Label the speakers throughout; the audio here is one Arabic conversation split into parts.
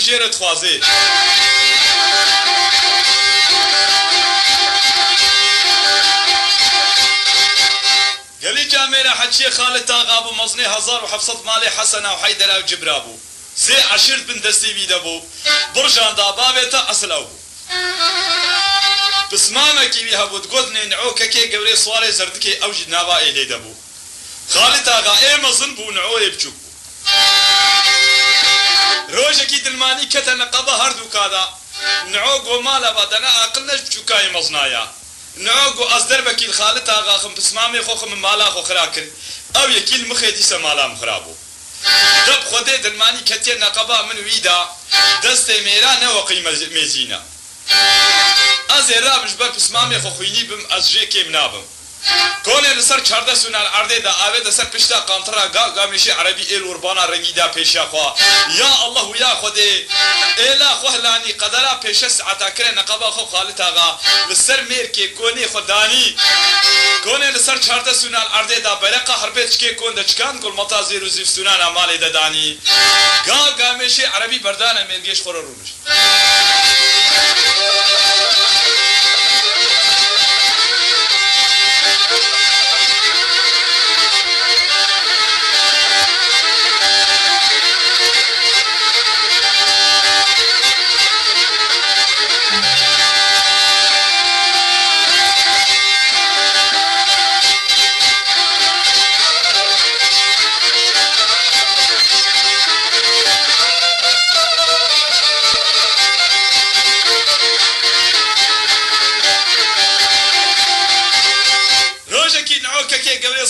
Speaker 1: بجيرة خوازي قالي جاميرة حجي خالد آغابو مزني 1700 مالي حسنة وحيدرة وجبرابو سي عشرت بن دستي بيدابو برجان دابابيتا أسلاو بسمامكي بيها بودقودني نعوكا كي قولي صواري زردكي أوجد نابائي ليدابو خالد آغا اي مزن بو نعوي بجوك روجكي دلماني كتا نقبا هردو كادا نعوكو مالا بدنا أقلنش بجوكاي مزنايا نعوكو أصدربكي الخالد آغا خم بسمامي خوخ من مالا خو خراكن أو يكيل مخيدي سمالا مخرابو دب خودي دلماني كتير نقبا من ويدا دست ميرا نوقي ميزينا أزيرا بجبر بسمامي خو خويني بم أزجي كي منابم كوني لسر چارده سونال عرضه دا آوه دا سر پشتا قانترا گامشی عربی ایل وربانا رنگی دا پیشا خواه یا الله یا خوده ایلا خواه لانی قدرا پیشا سعتا کرے نقبا خو خالت آغا لسر میر که کونی خودانی كوني لسر چارده سونال عرضه دا برقا حربت چکے کون دا چکان گل مطازی روزیف سونان عمالی دا دانی گامشی عربی بردان میرگیش خور رومش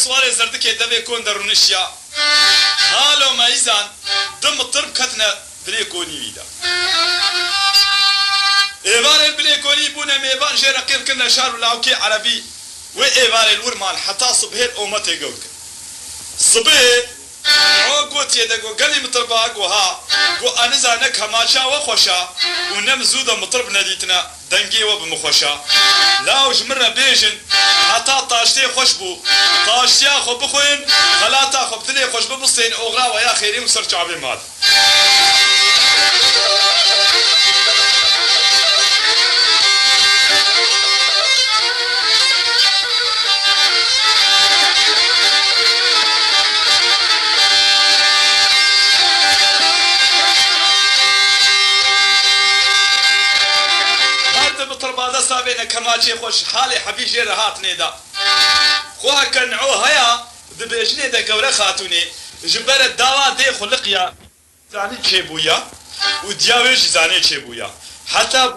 Speaker 1: سواري زردك دبي كون درونشيا هالو مايزان دم الطرب كتنا بليكوني ويدا ايوار البليكوني بونا ميبان جي رقيب كنا شارو لاوكي عربي وايوار الورمان حتى صبهير اومتي قولك صبهير عوقوت يدقو قلي مطربا قوها قو انزانك هماشا وخوشا ونم زودا مطرب نديتنا دنگي وبمخوشا لاوش مرة بيجن حتى طاشتي خوشبو طاشتيا خو بخوين خلاتا خو بدلي خوش ببصين اوغرا ويا خيري وسر شعبي مال سابينا كماشي خوش حالي حبي جير هات نيدا خوها كنعو هيا دبيجني دا قورة خاتوني جبر الدوا دي خلقيا زاني تشيبويا ودياويش زاني تشيبويا حتى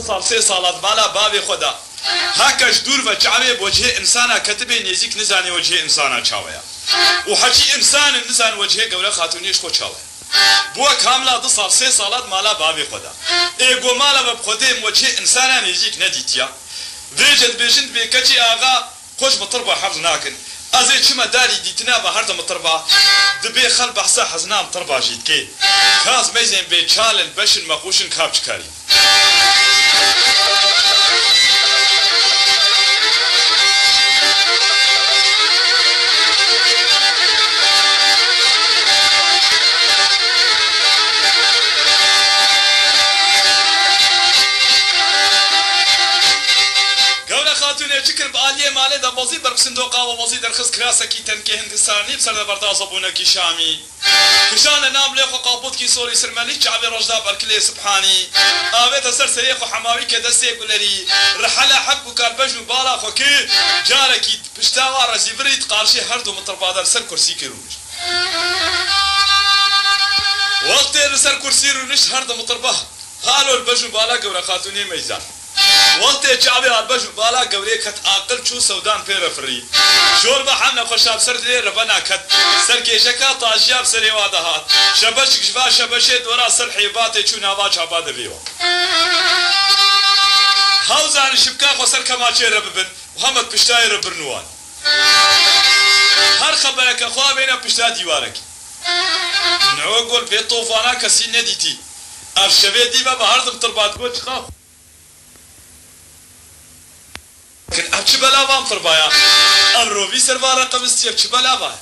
Speaker 1: صار 3 صالات مالا بابي خدا هكاش دور وجعبي بوجه انسانا كتبي نيزيك نزاني وجه انسانا تشاويا وحكي انسان نزان وجه قورة خاتونيش خو تشاويا بوا كاملا 3 صالات مالا بابي خدا ايغو مالا بخودي موجه انسانا نيزيك نديتيا ويجد بيجند بكجي آغا خوش مطربا حفظ ناكن ازي چما داري ديتنا بهرد مطربا دبي خل بحثا حزنا مطربا جيدكي خاص ميزين بيچال البشن مقوشن كابچكاري شكر بآلية مالي دا بوزي برب صندوقا ووزي درخص كراسكي تنكي هندساني بسرد بردا صبونكي شامي كشان نام ليخو قابوت كي سوري سرماني شعبي رجدا بركلي سبحاني آويت سر سريخو حماوي كدسي قلري رحلا حب كالبجن بالا خوكي جاركي بشتاوا رزيفري تقارشي هردو مطربادر سر كرسي كروش وقت سر كرسي رونش هردو مطربه قالوا البجن بالا قورا خاتوني ميزان وقت شعبي البج بالا قوري كت عاقل شو سودان بير فري شور بحنا خشاب سر دي ربنا كت سر كيشكا طاشياب سري وادهات شبش شفا شبشه دورا سر حيبات شو نوا شعباد بيو هاوزان شبكا خسر كما رببن محمد بشتاي ربرنوان هر خبرك اخوا بينا بشتا ديوارك نعوقل بيت طوفانا كسين نديتي افشبه ديبا بهردم تربات قوش خاف لكن اب بلا بام تربايا الروبي سربارا قمستي اب بلا با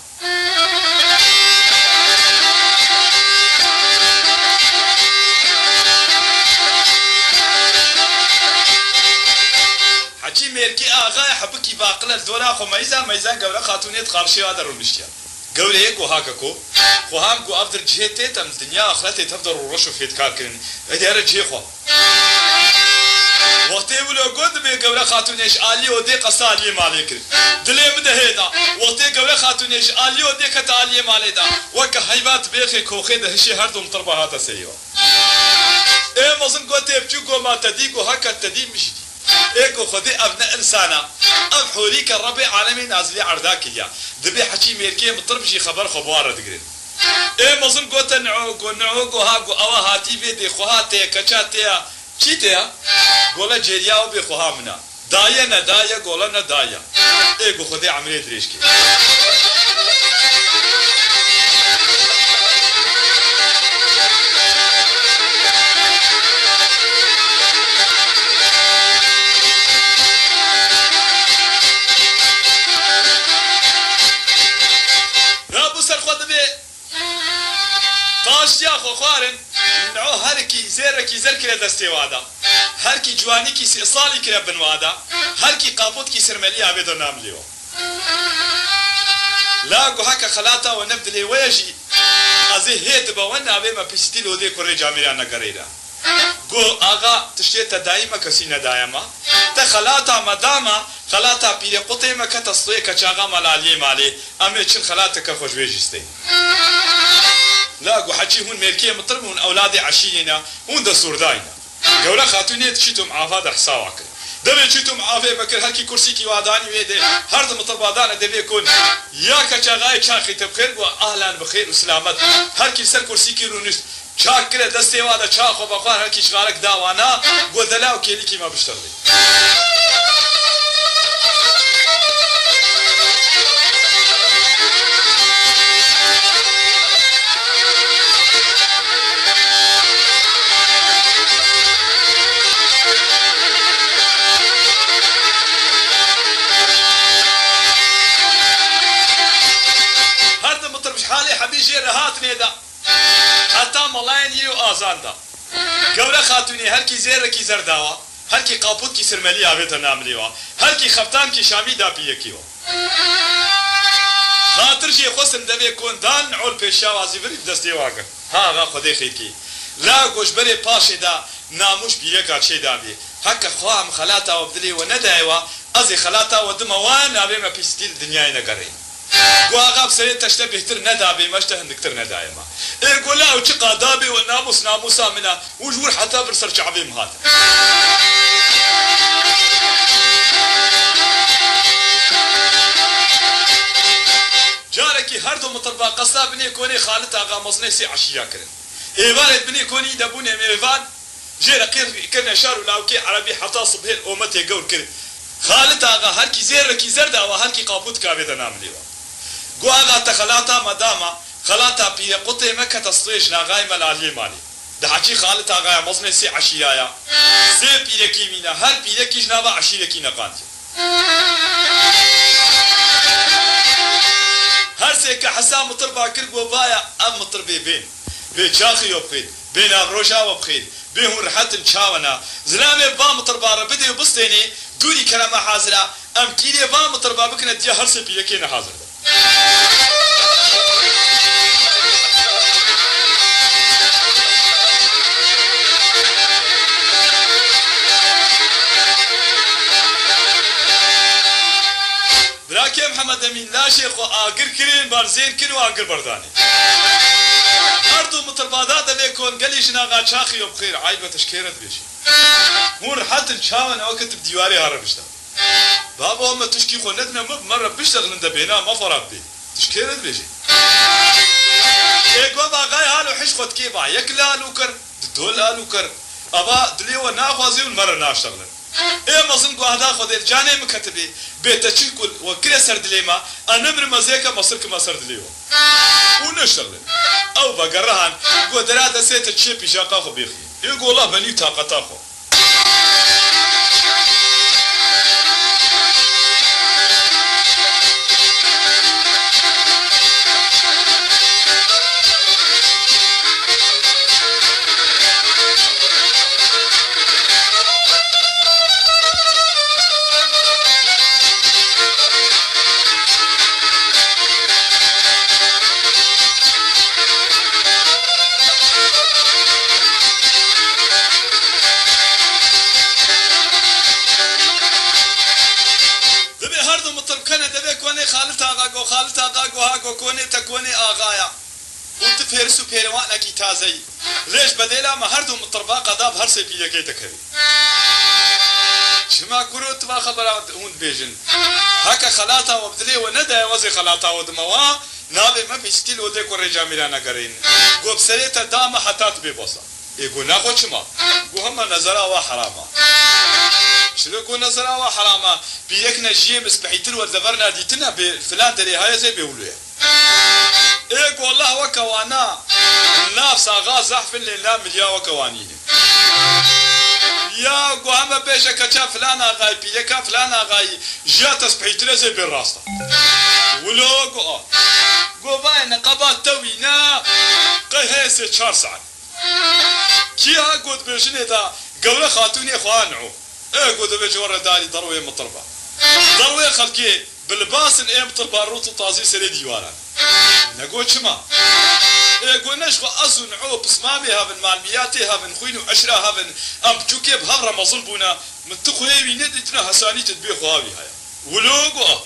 Speaker 1: خەڵکی باقلە دۆرا خۆ مەیزان گەورە خاتونێت خارشێوا دەڕۆنیشتیان گەورەیە گۆ هاکەکۆ خۆهام گۆ ئەف جێ تێتەم دنیا ئاخرەتێت هەم دەڕۆڕەش و فێتکارکردن ئەدیارە جێخوا وەختێ ولۆ گۆ دەبێ گەورە خاتونێش ئالیۆ دێ قەسا ئالیێ ماڵێ کرد دلێ بدەهێدا وەختێ گەورە خاتونێش ئالیۆ دێ کەتە ئالیێ ماڵێدا وەکە هەیبات بێخێ کۆخێ دەهشێ هەردووم تڕ بە هاتە سەریەوە ئێ مەزن گۆ تێبچوو گۆما تەدی گۆ هەکە تەدی مشتی ئێگۆ خودێ ئەڤنە ئینسانە ئەف حۆری کە ڕەبێ عالەمی نازلی عەردا کردیا دەبێ حەچی مێرکێ متڕ بژی خەبەر خۆ بوارە دەگرێت ئێ مەزن گۆتە نەعۆ گۆ هاگۆ ئەوە هاتی بێ دێ خۆها تەیە کەچا تەیە چی تەیە گۆڵە جێریاوە بێ خۆها منە دایە نەدایە گۆڵە نەدایە ئێگۆ خودێ عەمرێ درێژ کرد تاشتیا خۆ خوارن نعۆ هەرکی زێرەکی زەر کرێ دەستێوادا هەرکی جوانیکی سێ ساڵی کرێ بنوادا هەرکی قاپۆتکی سرمەلی ئاوێدۆ ناملێەوە لاگۆ هەکە خەلاتاوە نەبدلێ وەیەژی ئەزێ هێت بەوە ناوێمە پیستی لۆدێ کوڕێ جامیران نەگەڕێدا گۆ ئاغا تشتێتە دایمە کەسی نەدایەمە تە خەلاتا مەدامە خەلاتا پیرێ قوتێمە کە تەسڵێ کە چاغا مەلالیێ مالێ ئەمێ چن خەلاتەکە خۆشوێژیستەی لاگو حەچی هون مێرکێ متڕ بوون ئەولادی عەشیرێنە هون دەسوورداینە گەورە خاتونێت چیتم ئافا دەحساوا کرد دەبێت چیتم ئافێ بەکرد هەرکی کورسیکی وادانی وێدێ هەردە متڕبادانە دەبێ کۆن یا کە چاغای چاقی تەبخێر بووە ئاهلان بخێر و سلامەت هەرکی سەر کورسیکی ڕوونیست چاک کرێ دەستێوادە چاخۆ بەخوار هەرکی شغارەك داوانە گۆ دەلا و کێلیکی مە بشتەڕێ حتا مەڵایەن و ئازاندا گەورە خاتونی هەرکی زێرەکی زەرداوە هەرکی قاپوتکی سرمەلی ئاوێتە ناملێەوە هەرکی خەفتانکی شامی داپیەکیوە خاترژێ خۆسم دەبێ کۆندان عۆل پێشاوازی بری دەستێواگە هاغا خودەی خیرکی لا گۆشبەرێ پاشێدا ناموش بیرەکە چێدا بێ هەکە خوام خەلاتاوە بدلێوە نەدایەوە ئەزێ خەلاتاوە دمەوان نابێمە پیستی دنیای نەگەڕێ گواغا بسەرێت تەشتە بهتر نەدابێ مەشتە هەندێکتر نەدایەمە ئێگۆ لاو چ قادابێ و ناموسا منە وژور حتا بر سەر چعبێم هاتە جارێکی هەردوو متڕبا قەسا بنێ کۆنێ خالت ئاغا مەزنەی سێ عەشیرا کردن ئێوارێت بنێ کۆنی دەبوونێ مێڤان ژێرە قیرکردنە شار و لاوکێ عەرەبی حتا سبهێل ئۆمە تێگەور کرد خالت ئاغا هەرکی زێرەکی زەرداوە هەرکی قاپوت کاوێتە ناملێەوە گۆ ئاغا تە خەلاتا مەدامە خەلاتا پیرە قوتێمە کە تەسڵێژ ناغای مەلالیێ مالی دەحەچی خالت ئاغایە مەزنێ سێ عەشیرایە سێ پیرەکی مینە هەر پیرەکیش ناوە عەشیرەکی نەقاندی هەرسێ کە حەسا متڕ با کرد بۆ وایە ئەم متڕ بێ بێن بێ چاخیۆ بخێت بێ ناڕۆژاوە بخێت بێ هون ڕەحەتن چاوەنا زلامێ با متڕ بارە بدێ و بستێنێ دووری کەرەمە حازرا ئەم کیرێ با متڕ با بکنە دیە هەرسێ پیرەکێ نەحازر براکێ محەممەد ئەمین لاشێ خۆ ئاگر کرێن بارزێن کرد و ئاگر بەردانی هەردوو متڕبادا دەبێ کۆنگەلی ژناغا چاخی و بخێر عای بە تشکێرت بێژی هون ڕەحەتن چاوەن ئەوە کەتب دیوارێ هەڕە بشتە بابا ئەمە تشکی خۆ نەدنە مەڕە بشتەغلن دەبێنا مەفەڕات بێ تشکێرت بێژی ئێگۆ باغای هاال و حیش خۆت کێ با یەک لال و کرد دۆ لال و کرد ئەبا دلێوە ناخوازی و مەرە ناشتەغلن ئێ مەزن گوهدا خۆدێت جانێ مکەتبێ بێتە چیکل وە کرێ سەر دلێمە ئەنەمر مەزێکە مەسرکمە سەر دلێەوە و نەشتەغلن ئەو بەگەڕەهان گۆ دەرا دەسێتە چێ پیشاقا خۆ بێخی ئێگۆڵا بەنی تاقەتا خۆ خالت آقا گوها گوکونی تکونی آقایا وانت فیرسو پیروانکی تازهی ليش بديلا ما هردو مطربا قداب هرسي بيجي تكري شما كروت ما خبرات هون بيجن هكا خلاطة وبدلي وندى وزي خلاطة ودموا نابي ما بيشتيل ودي كوري جاميرانا قرين قو بسريتا داما حتات بيبوصا يقول ناخد شما قو هم نزرا وحراما شنو قو نزرا وحراما بيكنا جيم اسبحيتر والدفرنا ديتنا بفلان دري هاي زي بيقولوها ايه والله وكوانا الناس اغاز زحف لله مليا وكوانين يا قوام بيشا كتا فلان اغاي بيكا فلان اغاي جات اسبحيتر زي بالراسة ولو قو باين قبات توينا قهيسي 4 ساعات كيها قد بيشني دا قولة خاتوني خوانعو ايه قد بيش ورا داري ضروية مطربة ضروية خلقي بالباس ايه مطربة روتو طازي سري ديوارا نقول شما يقول نشخو أزو نعو بسمامي هافن معلمياتي هافن خوينو عشرة هافن أم بجوكي بهمرا مظلبونا متخوي ويندتنا هساني تدبيخو هاوي هاي ولوغو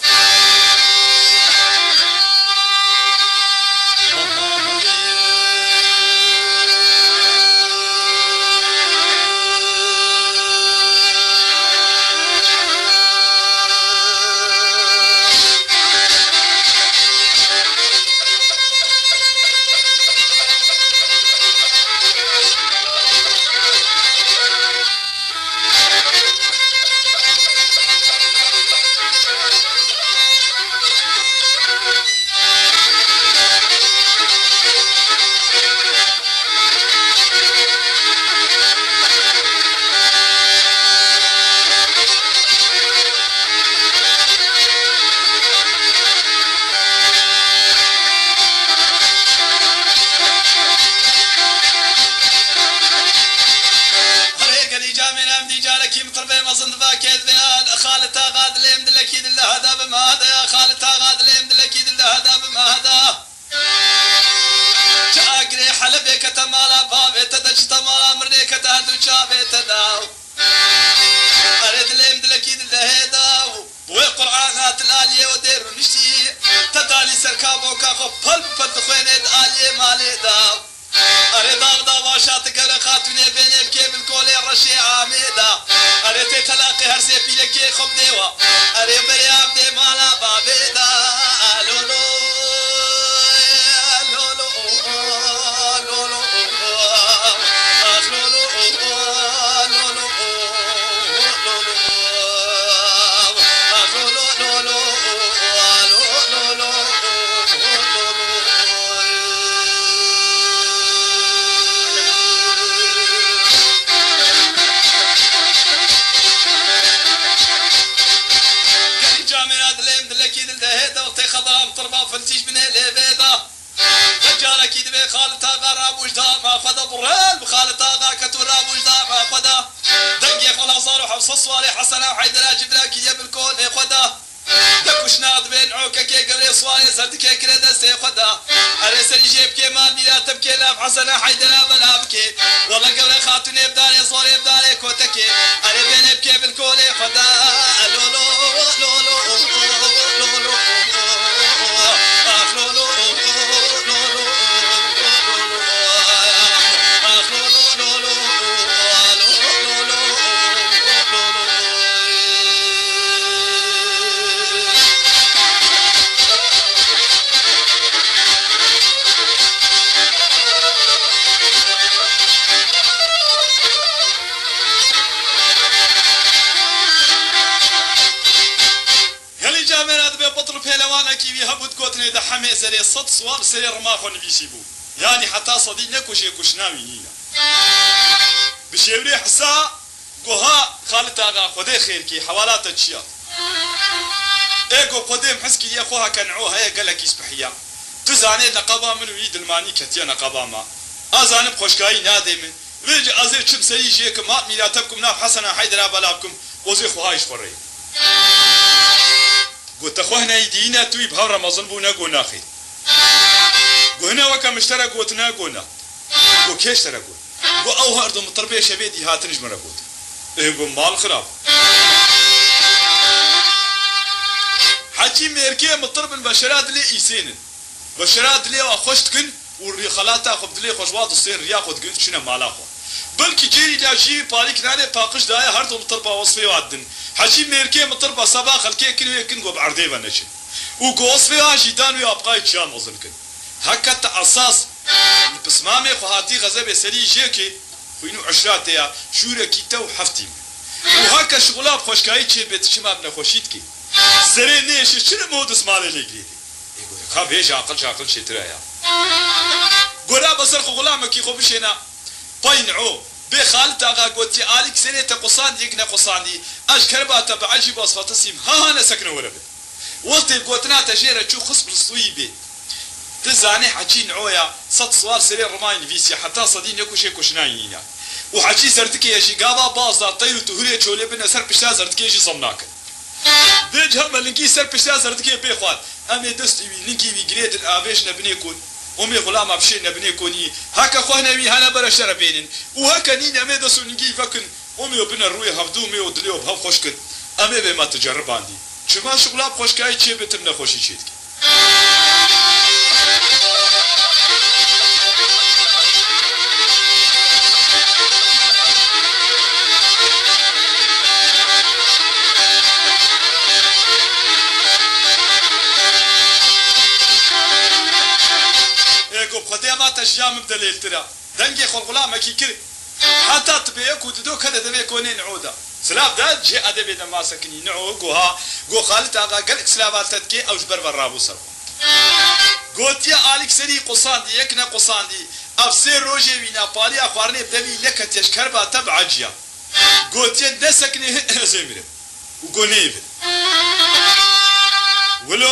Speaker 1: يعني حتى صديق نكوشي كشناوي نينا بشيوري حسا قوها خالت آغا خودي خيركي حوالات الشياط ايقو قديم حسكي يا خوها كنعوها هيا قالك يسبحيا تزاني نقابا منو يد الماني كتيا نقابا ما ازاني بخوشكاي نادمن ويجي ازير شم سيجيك ما ميلاتبكم ناف حسنا حيدرا بلابكم وزي خوها يشفري قلت اخوهنا يدينا توي بها رمضان بونا قونا خير قونا وكا مشترى قوتنا قونا قو كيش ترى قوت قو او هاردو مطربية شبيدي هاتنج مرا قوت ايه قو مال خراب حكي ميركي مطرب بشرات لي إيسين بشرات لي وخشت كن والريخلاتا خبد لي خوشوات الصين رياخد كن شنو مالاخو بلكي جيري لاجي بالك ناني باقش داي هردو مطربة وصفي وعدن حكي ميركي مطربة صباح خلكي كن يكن جو بعردي بنشن وقوصفي واجدان ويابقاي تشان وزن كن هكا تأساس بسمامي خهاتي غزب سري جيكي وينو عشراتيا شورا كيتا وحفتي وهكا شغلات خوشكاي تشي بيت شماب نخوشيتكي سري نيش شنو مود اسمالي ليكريدي يقول خاب هيش عقل شترايا قولا بصر غلامك يخو بشينا باينعو بخالت اغا قوتي اليك سنه تقصان يقنا قصاندي اشكربا تبعجي بوصفه سيم ها انا سكن وربت وقت قوتنا تجيره تشو خصب الصويبه تزاني حكي نعويا صد صوار سري رماين فيسي حتى صدين يكو شي كشناينا وحكي سرتك يا شي غابا بازار طير تهري تشولي بنا سر بشتا زرتك يجي صمناك بيج هم لينكي سر بشتا زرتك بيخوات امي دست لينكي بيجريد الافيش نبني يكون امي غلام ابشي نبني يكوني هكا خونا مي هنا برشر بينن وهكا نين امي دسو نيجي فكن امي وبنا روي هبدو مي ودليو بها خوشكن امي بما تجرب عندي شما شغله خوشكاي تشي بتمنا خوشي تشيتك قديما تشجام بدليل ترى دنجي خلقلا ما كيكري حتى تبيك ودو كذا دبي كونين عودا سلاب داد جي ادبي دما سكني نعو جوها جو خالد اغا قال سلابات تدكي او جبر برابو سر قوتيا اليك سري قصاندي يكنا قصاندي افسر روجي وينا بالي اخوارني بدبي لك تشكر با تبعجيا قوتيا دسكني زمير وقونيب ولو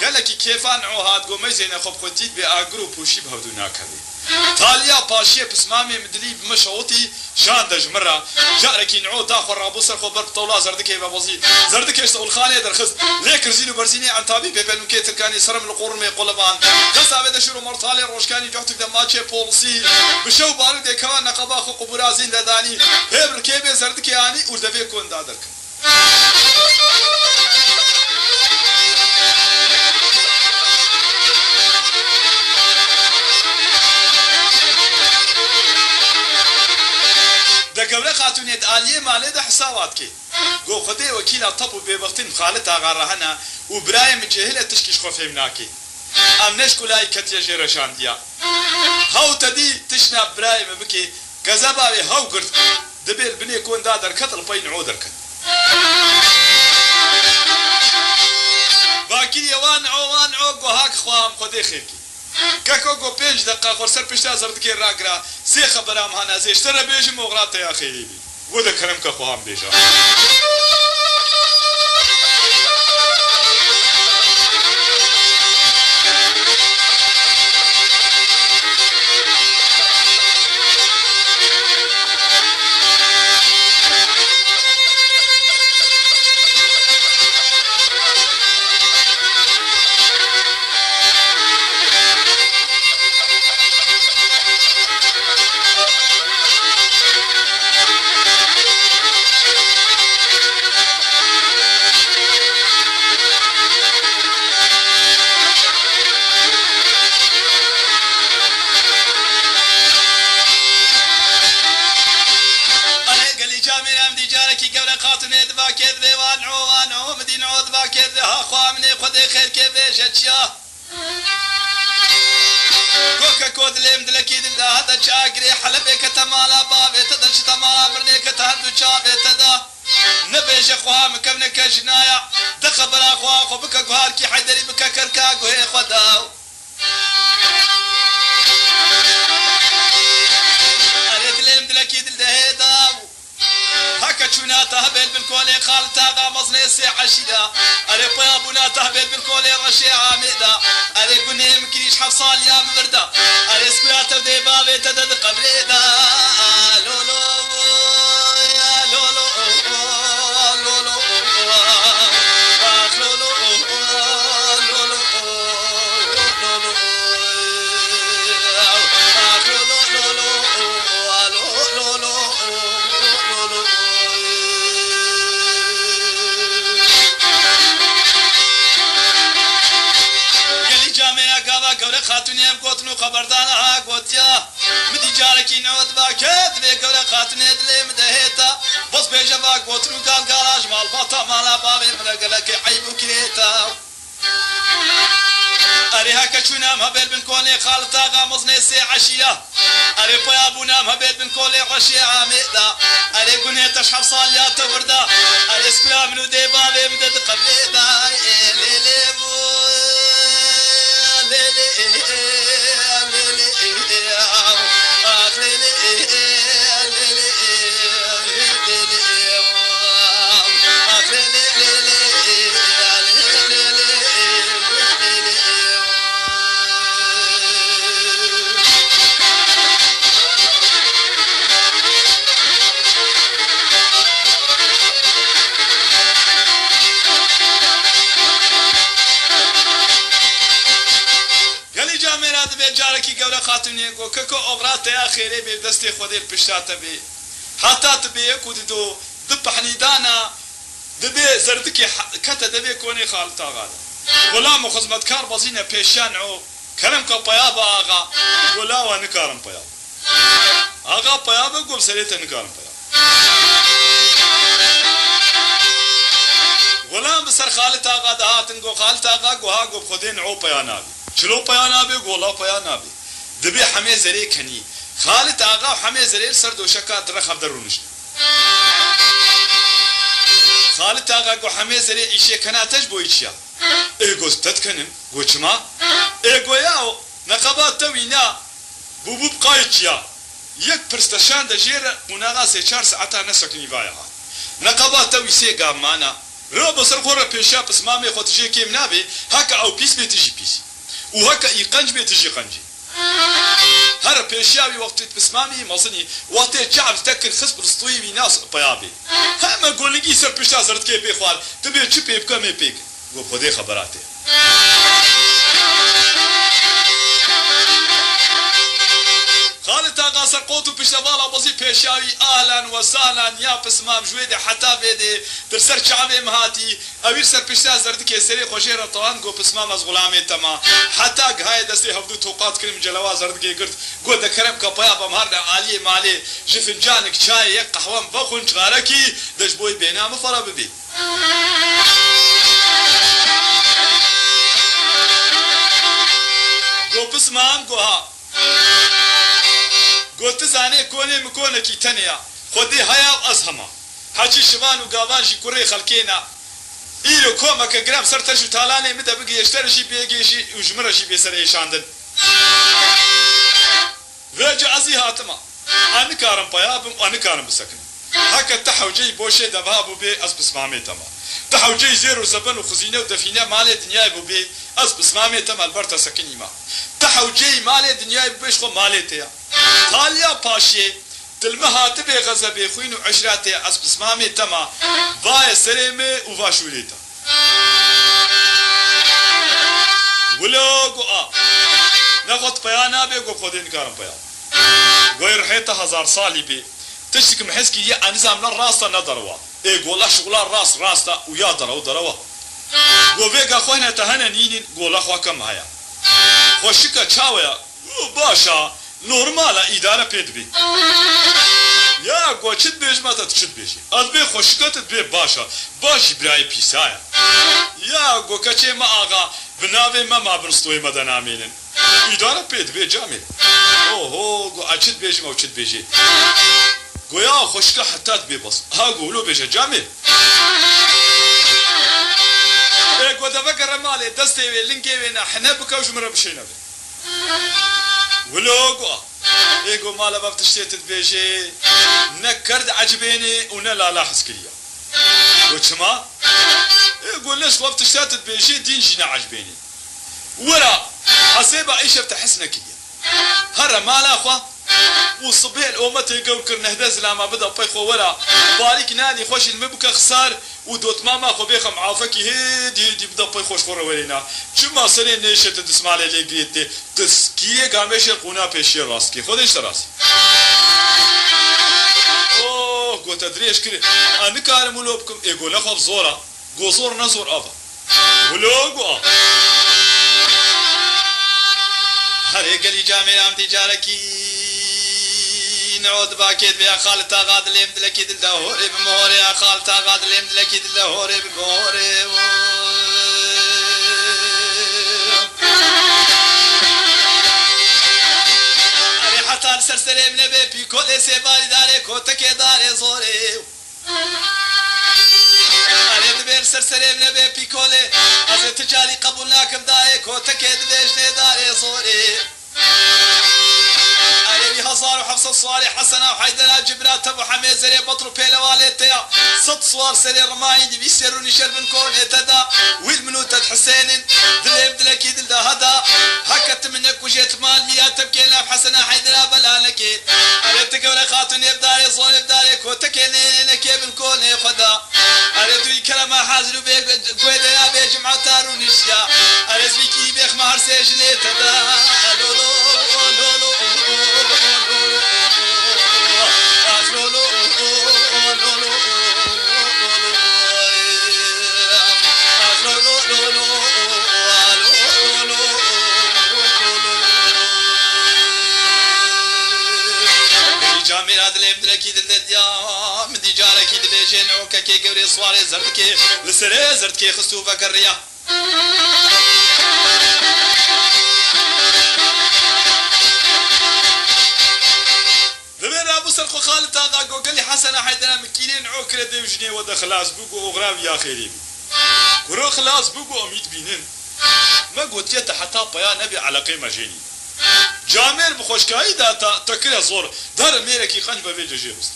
Speaker 1: قال لك كيف انعو هاد قو ميزين خب خنتيت باجرو بوشي بهدونا كذي تاليا باشي بسمامي مدلي بمشوتي شاندج مره جارك ينعو تاخر رابوس خبر طولا زردك يبا بوزي زردك يشتغل خانه درخص ليك رزينو برزيني عن طبيب ببلمكي تركاني سرم القرن مي قلبان قصابه دشرو مرتالي روشكاني جوتك دماتشي بولسي بشو بارو دي كمان نقبا خو قبرازين لداني هبل كيبي زردك يعني وردبي كون دادرك قبل خاتوني آلية مالي ده حساباتك قو خدي وكيل الطب بوقتين خالتها غارهنا وبرايم جهلة تشكيش خوفي مناكي ام نشكولاي كتيا جيرشان ديا هاو تدي تشنا برايم بكي كذاباوي هاو قرد دبيل بني كون دادر كتل بين عودر كت باكي وانعو قو هاك خوام خدي خيكي كاكو جو 5 دقائق خرسر بيشتا زردكي راقرا سي خبرام هانا زي اشترى بيجي مغرات يا اخي ودا كرمك اخوام بيجا كود لم دلكي دلدا هذا شاقري حلبك تمالا بابي تدش تمالا مرنيك تهدو شابي تدا نبيش اخوام كبنك جنايا دخبر اخوا خبك قهاركي حيدري بك كركاك وهي خداو اريد لم دلكي دلدا هيداو هكا شونا تهبل بالكولي خالتا غامز ليسي حشيدا اري بابونا تهبل بالكولي رشي عامدا اري قني مكريش حفصال يا مبردا اري سكوياتا ودي بابي تدد قبريدا لولو يا لولو لولو لولو خاتوني بقوتنو خبردانها قوتيا مدي جاركي نعود باكد بيقول خاتوني دلي مدهيتا بس بيجا قوتنو قال قالاش مال باطا مالا بابي ملقلك عيبو كريتا أريها كشونا مهبل بن كولي خالتا غامز نسي عشية أري بيابونا مهبل بن كولي عشية عميدا أري قنية تشحب صاليات وردا أري سكلا منو دي بابي مدد قبيدا ليلي بو ليلي ليلي آخ ليلي ليلي آخ ليلي جاركي قبل خاتوني قو ككو أغراض يا خيري بدستي خدي البشتات بي حتى تبي كودو دب حنيدانا دبي زردكي كتا دبي كوني خالتا غادا غلام خدمت كار بزينة بيشانعو كلام كبيابا آغا ولا ونكارم بيابا آغا بيابا قوم سريتا نكارم بيابا غلام بسر خالتا غادا هاتن قو خالتا غا قو ها قو بخدين عو بيانابي شلو بيانابي قولا بيانابي دبي حمي زري كني خالد آغا وحمي زري سرد وشكات رخب درونش خالد آغا قو حمي زري إيشي كناتش بو إيشيا إيقو ستتكنم قو چما إيقو ياو نقبات توينا بوبو بقايتشيا يك پرستشان دا جير مناغا سي 4 ساعتا نسكني بايا نقبات توي سي قامانا رو بسر خورا پیشا پسمامي خود جي كيم نابي هكا او بيس بيتجي بيسي وهكا يقنج بيتجي قنجي هر پیشاوی وقتی بسمامی مصنی وقتی چعب تکر خصب رستوی بی ناس پیابی همه گولگی سر پیشا زرد که بخوال تبی چی پیب کمی پیک گو خودی خبراته خالد آقا سر قوتو پیشتوالا بزی پیشاوی اهلا و سهلا یا پسمام جویده حتا بیده در سر چعبه مهاتی اویر سر پیشتا زرد که سری خوشی رطوان گو پسمام از غلامی تما حتا گهای دستی هفدو توقات کریم جلوا زرد که گرد گو دکرم که پایا بمهارده عالی مالی جفنجانک چای یک قهوام بخون چغارکی دش بوی بینا مفرا ببی گو پسمام گو ها قلت زاني كوني مكونة كي تانية خدي هيا وأزهما حاجي شبان وقابانشي كوري خلقينا إيلو كوما كجرام سرتشو تالاني مدى بقي يشترشي بيجيشي وجمرشي بيسر يشاندن رجع أزي هاتما أنا كارم بيابم وأنا كارم بسكن هكا تحوجي بوشي دبابو بي أسبس مامي تما تحوجي زيرو زبن وخزينة ودفينة مالي دنياي بو بي أسبس مامي تما البرتا سكني ما تحوجي مالي دنياي بيش خو مالي تيا تاليا باشي تلمها تبي غزبي خوين وعشراتي أسبس مامي تما باي سريمي وفاشوليتا ولو قو ناخد بيانا بي قو خدين كارم بيان غير حيطة 1000 صالي بي تشتك محسكي يا نظام للراسة ندروا ايه قول شغلان راستا ويا دروا قو بيقا خوينا تهنا نينين قول اخوا كم هيا خوشكا تشاويا باشا نورمالا إدارة بيد بي يا قو چد بيج ما تتشد بيجي أدبي خوشكت تبي باشا باشي براي بيسايا يا قو كچه ما آغا بناوي ما برستوي مدن آمينن إدارة بيد بي جامل اوه قو أچد بيجي ما وچد بيجي قو يا خوشكا حتى تبي بس ها قولو بيجي جامل ايه قو دفكر مالي دستي وي لنكي وينا حنبكا وشمرا بشينا بي ولوقوا ايقو مالا ما بتشتيت البيجي نكرد عجبيني ونلا لاحظ كليا وشما ايقو ليش ما بتشتيت البيجي دين جينا عجبيني ورا حسيبا عيشة بتحسنا كليا هرا مالا اخوا والصبيح الأمة يقول كرنه دز لما بدأ بيخو ورا بارك نادي خوش المبكى خسار ودوت ماما خو بيخم عافكي هيدي بدأ بيخوش خورا ولينا شما سنين نيشة تسمع لي قريتي تسكيه قامش القنا بيشي راسكي خودش راسي اوه قلت ادريش كري انا كارم ولوبكم يقول اخو زورا قو زور نزور افا ولوقوا هري قلي جامع عم تجاركي نعود باكيد بيا خالتا غاد اللي مدلكي دلهوري بمهوري يا خالتا غاد اللي مدلكي دلهوري بمهوري هري حتى السرسري من بيبي كل سيباري داري كوتك داري زوري هري دبير سرسري من بيبي كولي از تجاري قبولناك بداي كوتك دبيجني داري زوري علي هزار وحفص الصالح حسنا وحيدنا جبرات ابو حميد زري بطل بيلواليتيا ست صور سري رماين دي بيسروني شرب كون يتدا والمنوتة حسين دليم دلكي دل هدا هكت منك وجيت مال مياه تبكينا بحسنا حيدنا بلانكي عرفت قبل خاتون يبداري صون يبداري كوتكيني نكي بالكون خدا عرفت كلمة حازر بيك قويدا يا بيك جمعة رونيشيا عرفت بيكي بيك مهر سيجني تدا لولو لولو جاميرا دليم دلكي دلديا مدي جاركي دليجين عوككي قوري صواري زردكي لسري زردكي خستو بكريا ابو سرخو خالد هذا قال لي حسن حيدنا مكيلين عوكره ديوجني ودا خلاص بوقو اغراب يا خيري كرو خلاص بوقو اميت بينن ما قلت يت حتى بيا نبي على قيمه جيني جامر بخوشكاي داتا تكره زور دار ميركي خنج ببيج جيبس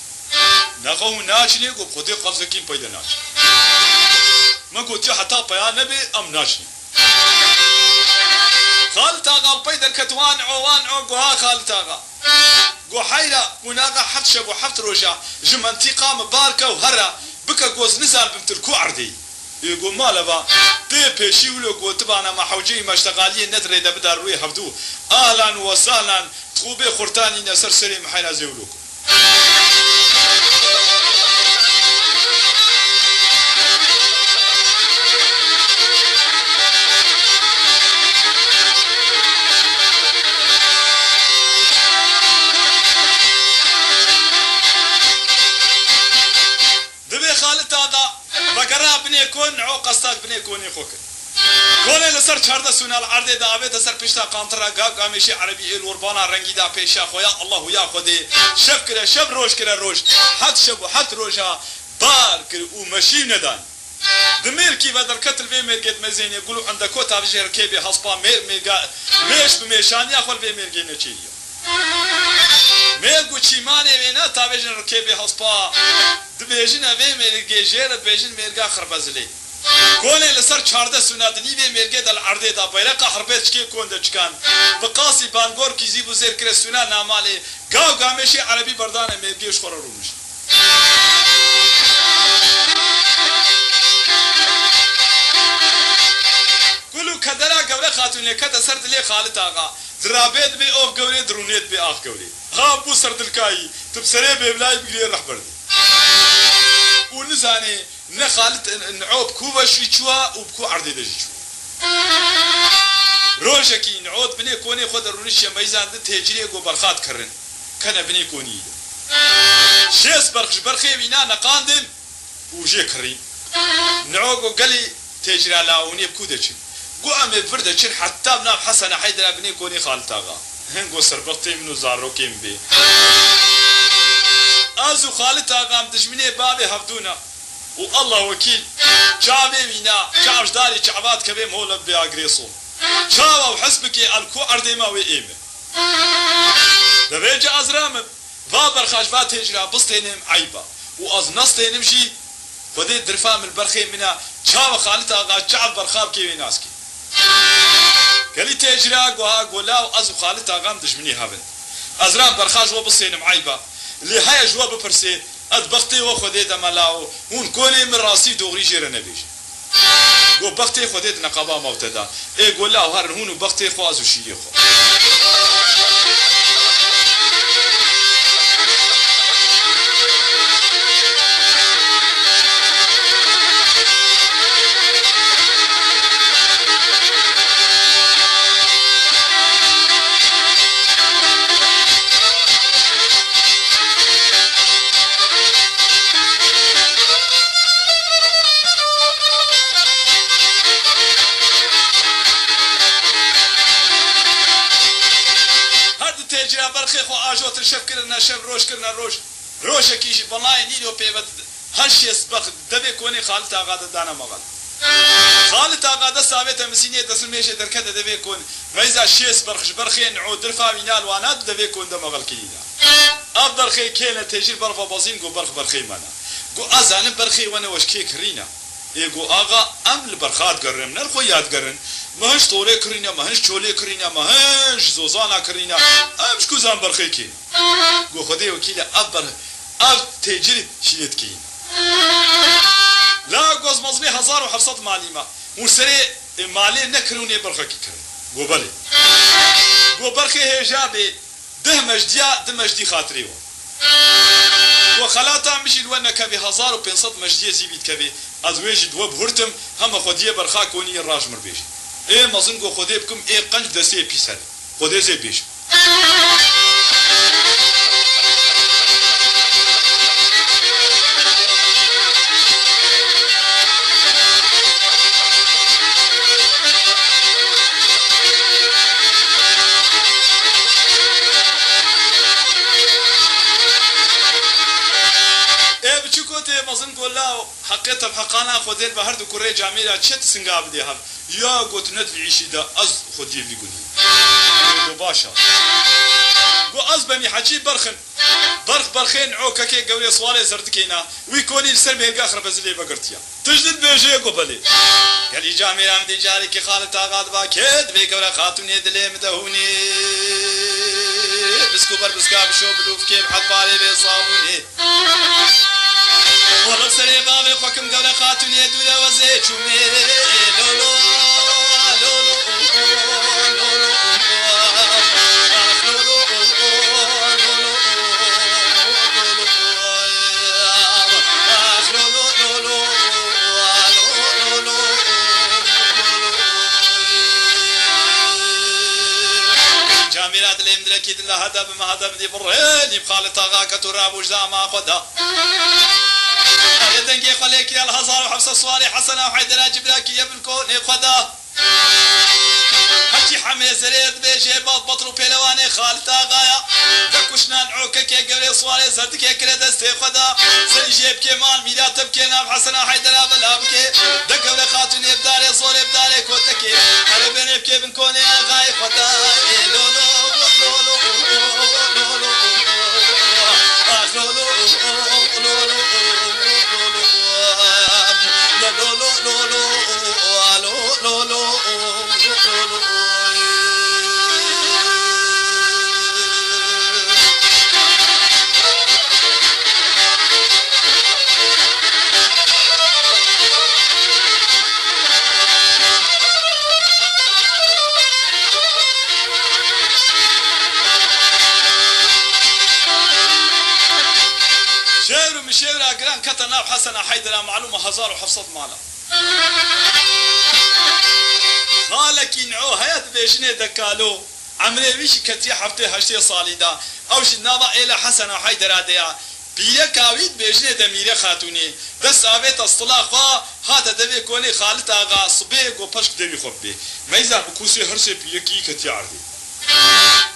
Speaker 1: ناخو ناشني قو خدي قفزكين بيدا ناش ما قلت حتى بيا نبي ام ناشني خالد قال بيدا كتوان عوان عوقها خالد قو حيرا وناقا حفت شب وحفت روجا جمانتي قام باركة وهرا بكا قوز نزال بمتلكو عردي يقول مالبا بيشي ولو قو تبانا ما حوجي ما اشتغالين ندري دا بدار روي حفدو اهلا وسهلا تخوبي خورتاني نسر سري محينا زيولوكو كون عوق استاد بني كوني خوك كون لسر چارده سونال عرض دعوت سر پیشتا کانترا گامشی عربی الوربانا رنگی دا پیشا خویا الله یا خودی شب کره شب روش کره روش حد شب و حد روشا بار کر و مشی ندان دمير كي بدر كتل في ميرجت مزين يقولوا عندك كوتا بجير كيبي حسبا ميرجا ميش بميشان ياخذ في ميرجي نتشيليو ميرجو تشيماني بينا تابجن ركيبي حسبا دبيجن ابي ميرجي جير بيجن ميرجا خربزلي كوني لسر چارده سنادني في ميرجي دل عرضه دا بيرقا حربت كي كون دچكان بقاسي بانغور كي زيبو زير كره سنا نامالي گاو گامشي عربي بردان ميرجي شخور رومش كلو كدرا قبل خاتون كدا سرد لي خالد آقا درابيت بي اوف قولي درونيت بي اخ قولي ها بو سرد الكاي تبسري بيبلاي بقلي الرحبر ونزاني ن خالد نعوب كوبا شويتشوا وبكو عرضي دجيتشوا روجكي نعود بني كوني خد رونيش ميزان تهجري جو برخات كرن كان بني كوني شيس برخي بينا نقاندم وجي كريم نعوغو قالي تجري على وني بكودتش قو أمي بردتش حتى بنا حسن حيدر ابني كوني خالتاغا هنقو سربطي منو زاروكين بي ازو خالتاغا مدجمني بابي هفدونا والله وكيل شعبي مينا شعب داري شعبات كبي مولب بياغريصو شعبا وحسبك الكو أردي ما وإيمه دبيجي أزرامم فابر خاشبات هجرا بسطينم عيبا وأز نصطينم شي خدي درفام البرخي منا شعب خالتها غا شعب برخاب كيوي ناسكي قالي تجرا قوها قولا وأزو خالتها غام دجمني هابن أزرام برخاش وبسطينم عيبا اللي هيا جوا ببرسي أد بختي وخدي دملاو هون كوني من راسي دوغري جيرا نبيش قو بختي خديت نقابا موتدا اي قول لا هر هونو بختي خو ازو شيري خو كرنا شەف ڕۆژ کردنا ڕۆژێکیش بەڵای نیرۆ پێوە هەر شێست بەخت دەبێ کۆنی خالت ئاغا دەدانە مەغەڵ خالت ئاغا دە ساوێتە مسینێ دەسمێشێ دەرکەتە دەبێ کۆن مەیزا شێست بەرخش بەرخێ نعۆ درفاوی نالوانات دەبێ کۆن دە مەغەڵ کلیدا ئەف بەرخەی کێنە تێژیر بەرخە بەزین گۆ بەرخ بەرخەی مەنە گۆ ئازانم بەرخەی وەنەوەش کێ کڕینە ئێگۆ ئاغا ئەم لە بەرخات گەڕێم نەرخۆ یادگەرن مەهەش تۆڵێ کڕینە مەهەش چۆلێ کڕینە مەهەش زۆزانا کڕینە ئەم شکوزان بەرخەی کێ گۆ خودێ وەکیلە ئەف تێجری شیلێت کەین لا گۆز مەزنی 1700 مالیمە موسەرێ مالێ نەکردونێ بەرخەکی کرد گۆ بەڵێ گۆ بەرخێ هێژا بێ ده مەژدیا ده مەژدی خاترێەوە وخلاتا مشي لوانا كبي 1500 مجديه زيبيت كبي ازويج دوب هرتم هم خديه برخا كوني الراج مربيش ايه مازنگو خديه بكم ايه قنج دسي بيسر خديه زي بيش حقيقة بحقانا خدير بهرد كوري جاميرا تشت سنغاب دي هم يا قلت ندفع عيشي دا أز خدير لي قولي باشا قو أز بمي حجي برخين عوكا كي قولي صوالي زرتكينا ويكوني لسر بيرقا آخر بزلي بقرتيا تجدد بيجي قبلي قال لي جاميرا مدي جاري كي خالد تاغاد باكيد بي قولي خاتوني دلي مدهوني بسكوبر بسكاب شو بلوف كيف حد بالي بيصابوني والله سري بابي حكم قبل خاتون يدولا وزيتشومي لولو لولو لولو جاميرات اللي مدركي دلا هذا بما هذا بدي بريني بخالط اغاك تراب وجدام خدا دنگی خلیکی الهزار و حفص سواری حسن و حیدر جبراکی ابن کونی خدا هرچی حمه زرید بیشه باد بطر و پیلوانی خالت آقایا دکشنان عوکه که گوری سواری زرد که کره دسته خدا سری جیب که مال میراتب که نام حسن و حیدر بلاب که دگوری خاتون ابداره زور ابداره کتکی هر بینیب که ابن کونی آقای خدا لولو لولو لولو كتنا حسن حيدر معلومة 1700 مالا خالك ينعو هيات بيشني دكالو عمري ويش كتي حفتي هشتي صاليدا او جنابا الى حسن حيدر ديا بيرا كاويد بيشني دميري خاتوني بس اويت اصطلاحا هذا دبي كوني خالد اغا صبيق وبشك دبي خبي ميزا بكوسي هرسي بيكي كتي عردي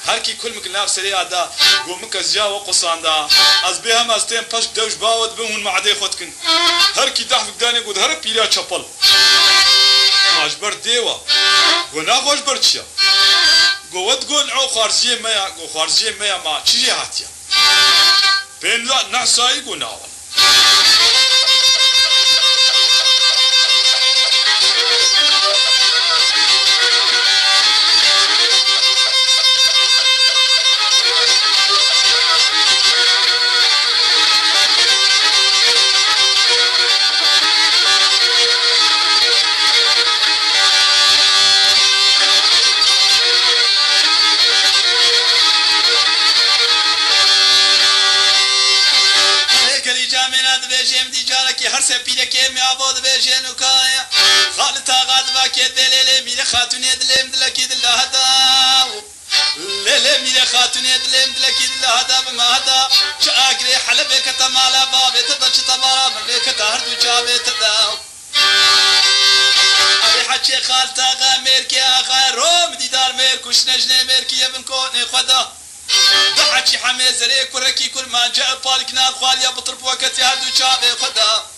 Speaker 1: هرکی کل مکنار سری آدا گومک از جا و قصاندا از به هم از تیم پشت دوش باود به اون معده خود کن هرکی ده فقدانی گود هر پیرا چپل ماجبر دیوا گو نخوش بر چیا گوود گو نعو خارجی میا گو خارجی میا ما چیزی هاتیا بین نحسایی گو ناول هرسه پیله که می آباد بیشن و کایا خالت آغاد واکد لیله میره خاتونی دلم دلکی دل هدا لیله میره خاتونی دلم دلکی دل هدا بما هدا شاگری حلبه کتمالا بابه تبچ تمارا مرده کتار دو چابه تدا ابي حچه خالت آغا میر که آغا روم دیدار میر کش نجنه میر که یبن کونه خدا ضحكي حميزري كركي كل ما جاء بالكنا خواليا بطرب وقت هادو شابي خدا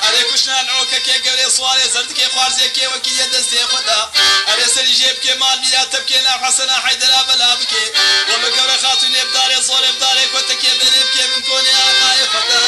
Speaker 1: عليك وشنا نعوك كي قبل صوالي زرت كي خوارزي كي وكي يدستي خدا على سري جيب كي مال بلا تبكي لا حسنا حيدر بلا بكي والله قبل خاطني بداري صول بداري كنت كي بنبكي بنكوني اخاي خدا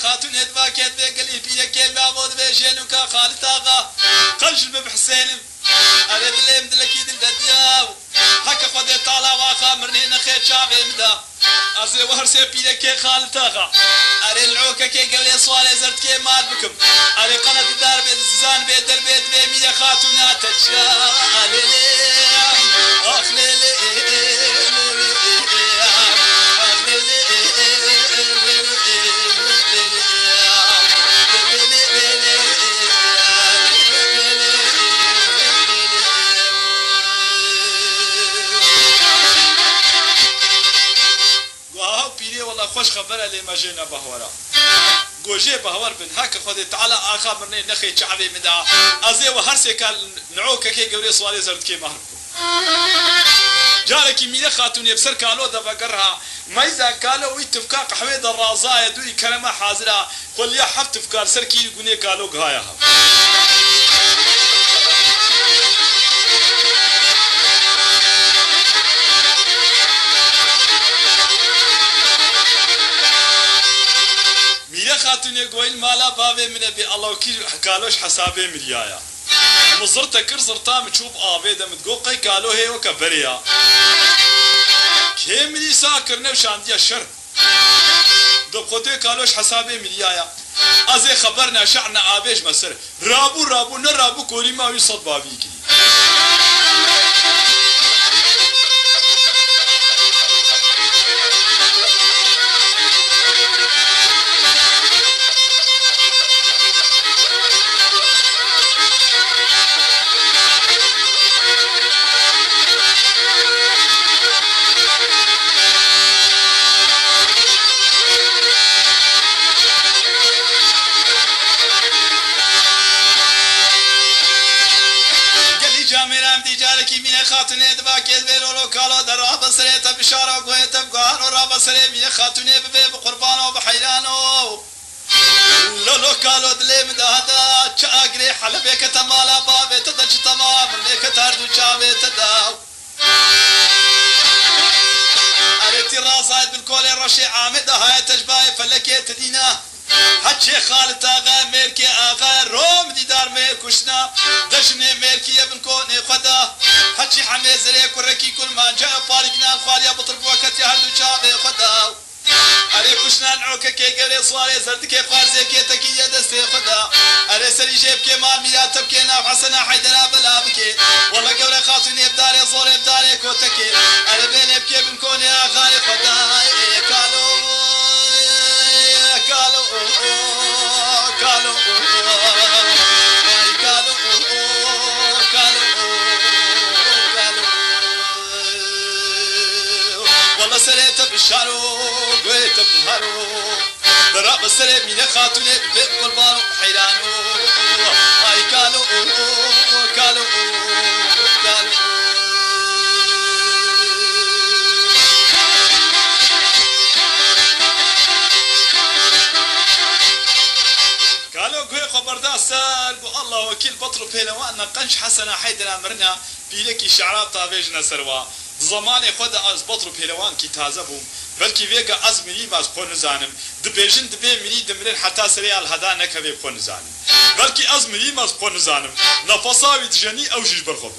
Speaker 1: خاتون هدوا كيد بقلي بيا كيد بعبود بيشينوكا خالد آغا قنش بحسين أريد اللي مدلكي دل بدياو هكا خودي طالع واخا مرنين خير شابي مدا أرسي وهرسي بيا كي خالد آغا أريد العوكا كي قلي صوالي زرت كي مال بكم أريد قناة دار بيت زان بيت در بيت بي ميدا خاتونا تتشا أخلي خوش خبره لي ماجينا بهورا گوجه بهور بن هک خود تعالی آخا مرنی نخی چعبی مدا ازي وهرسي کال نعوک کی گوری سوالی زرد کی مهر جارکی میده خاتونی بسر کالو دا بقرها ميزا قالوا اتفقاق حميد الرازايا دوي كلمه حاضره قل يا حفت فكار سركي يقولي قالوا غايا خاتوني قويل مالا بابي من ابي الله وكيل قالوش حسابي مريايا مزرتا كرزرتا متشوف ابيدا متقوقي قالوا هي وكبريا كيملي ساكر نوشان ديا الشر دبخوتي قالوش حسابي مريايا ازي خبرنا شعنا ابيش مسر رابو نرابو كوري ما يصد بابيكي خاتوني دبا كيد بيرو كالو درا بسريت بشاره قويت بقانو را بسري مي خاتوني ببي بقربانو بحيلانو لولو كالو دلي مدادا چاغري حلبك تمالا بابي تدج تمام لك تاردو چاوي تداو اريتي رازايد بالكول الرشي عامد هاي تجباي فلكي تدينا هاتشي خالد آغا ميركي آغا روم ديدار مير كشنا دشني ميركي ابن كوني خدا هاتشي حميزري كركي كل ما جاء فارقنا خاليا بطرب وقتي هردو شابي خدا أري كشنا نعوك كي قلي صواري زرد كي فارزي كي تكي يدستي خدا أري سري جيب كي مال ميلا تبكي ناف حسنا حيدنا بلا بكي والله قولي خاطني بداري صوري بداري كوتكي أري بيني بكي ابن كوني آغاي خدا قالوا والله سريت بالشارو قويت بهارو دراب السري من خاتوني بقربان حيرانو هاي قالوا خبردار سال الله وكيل بطل بيلوان قنش حسنا حيدنا مرنا بيلكي شعرات طابجنا سروا زماني خد از بطل بيلوان كي تازه بوم بلكي فيغا از ملي باز خون زانم دبيجن دبي ملي دمرن حتى سريال هدا نكبي خون زانم بلكي از ملي باز خون زانم نفساوي جني او جيج برخوب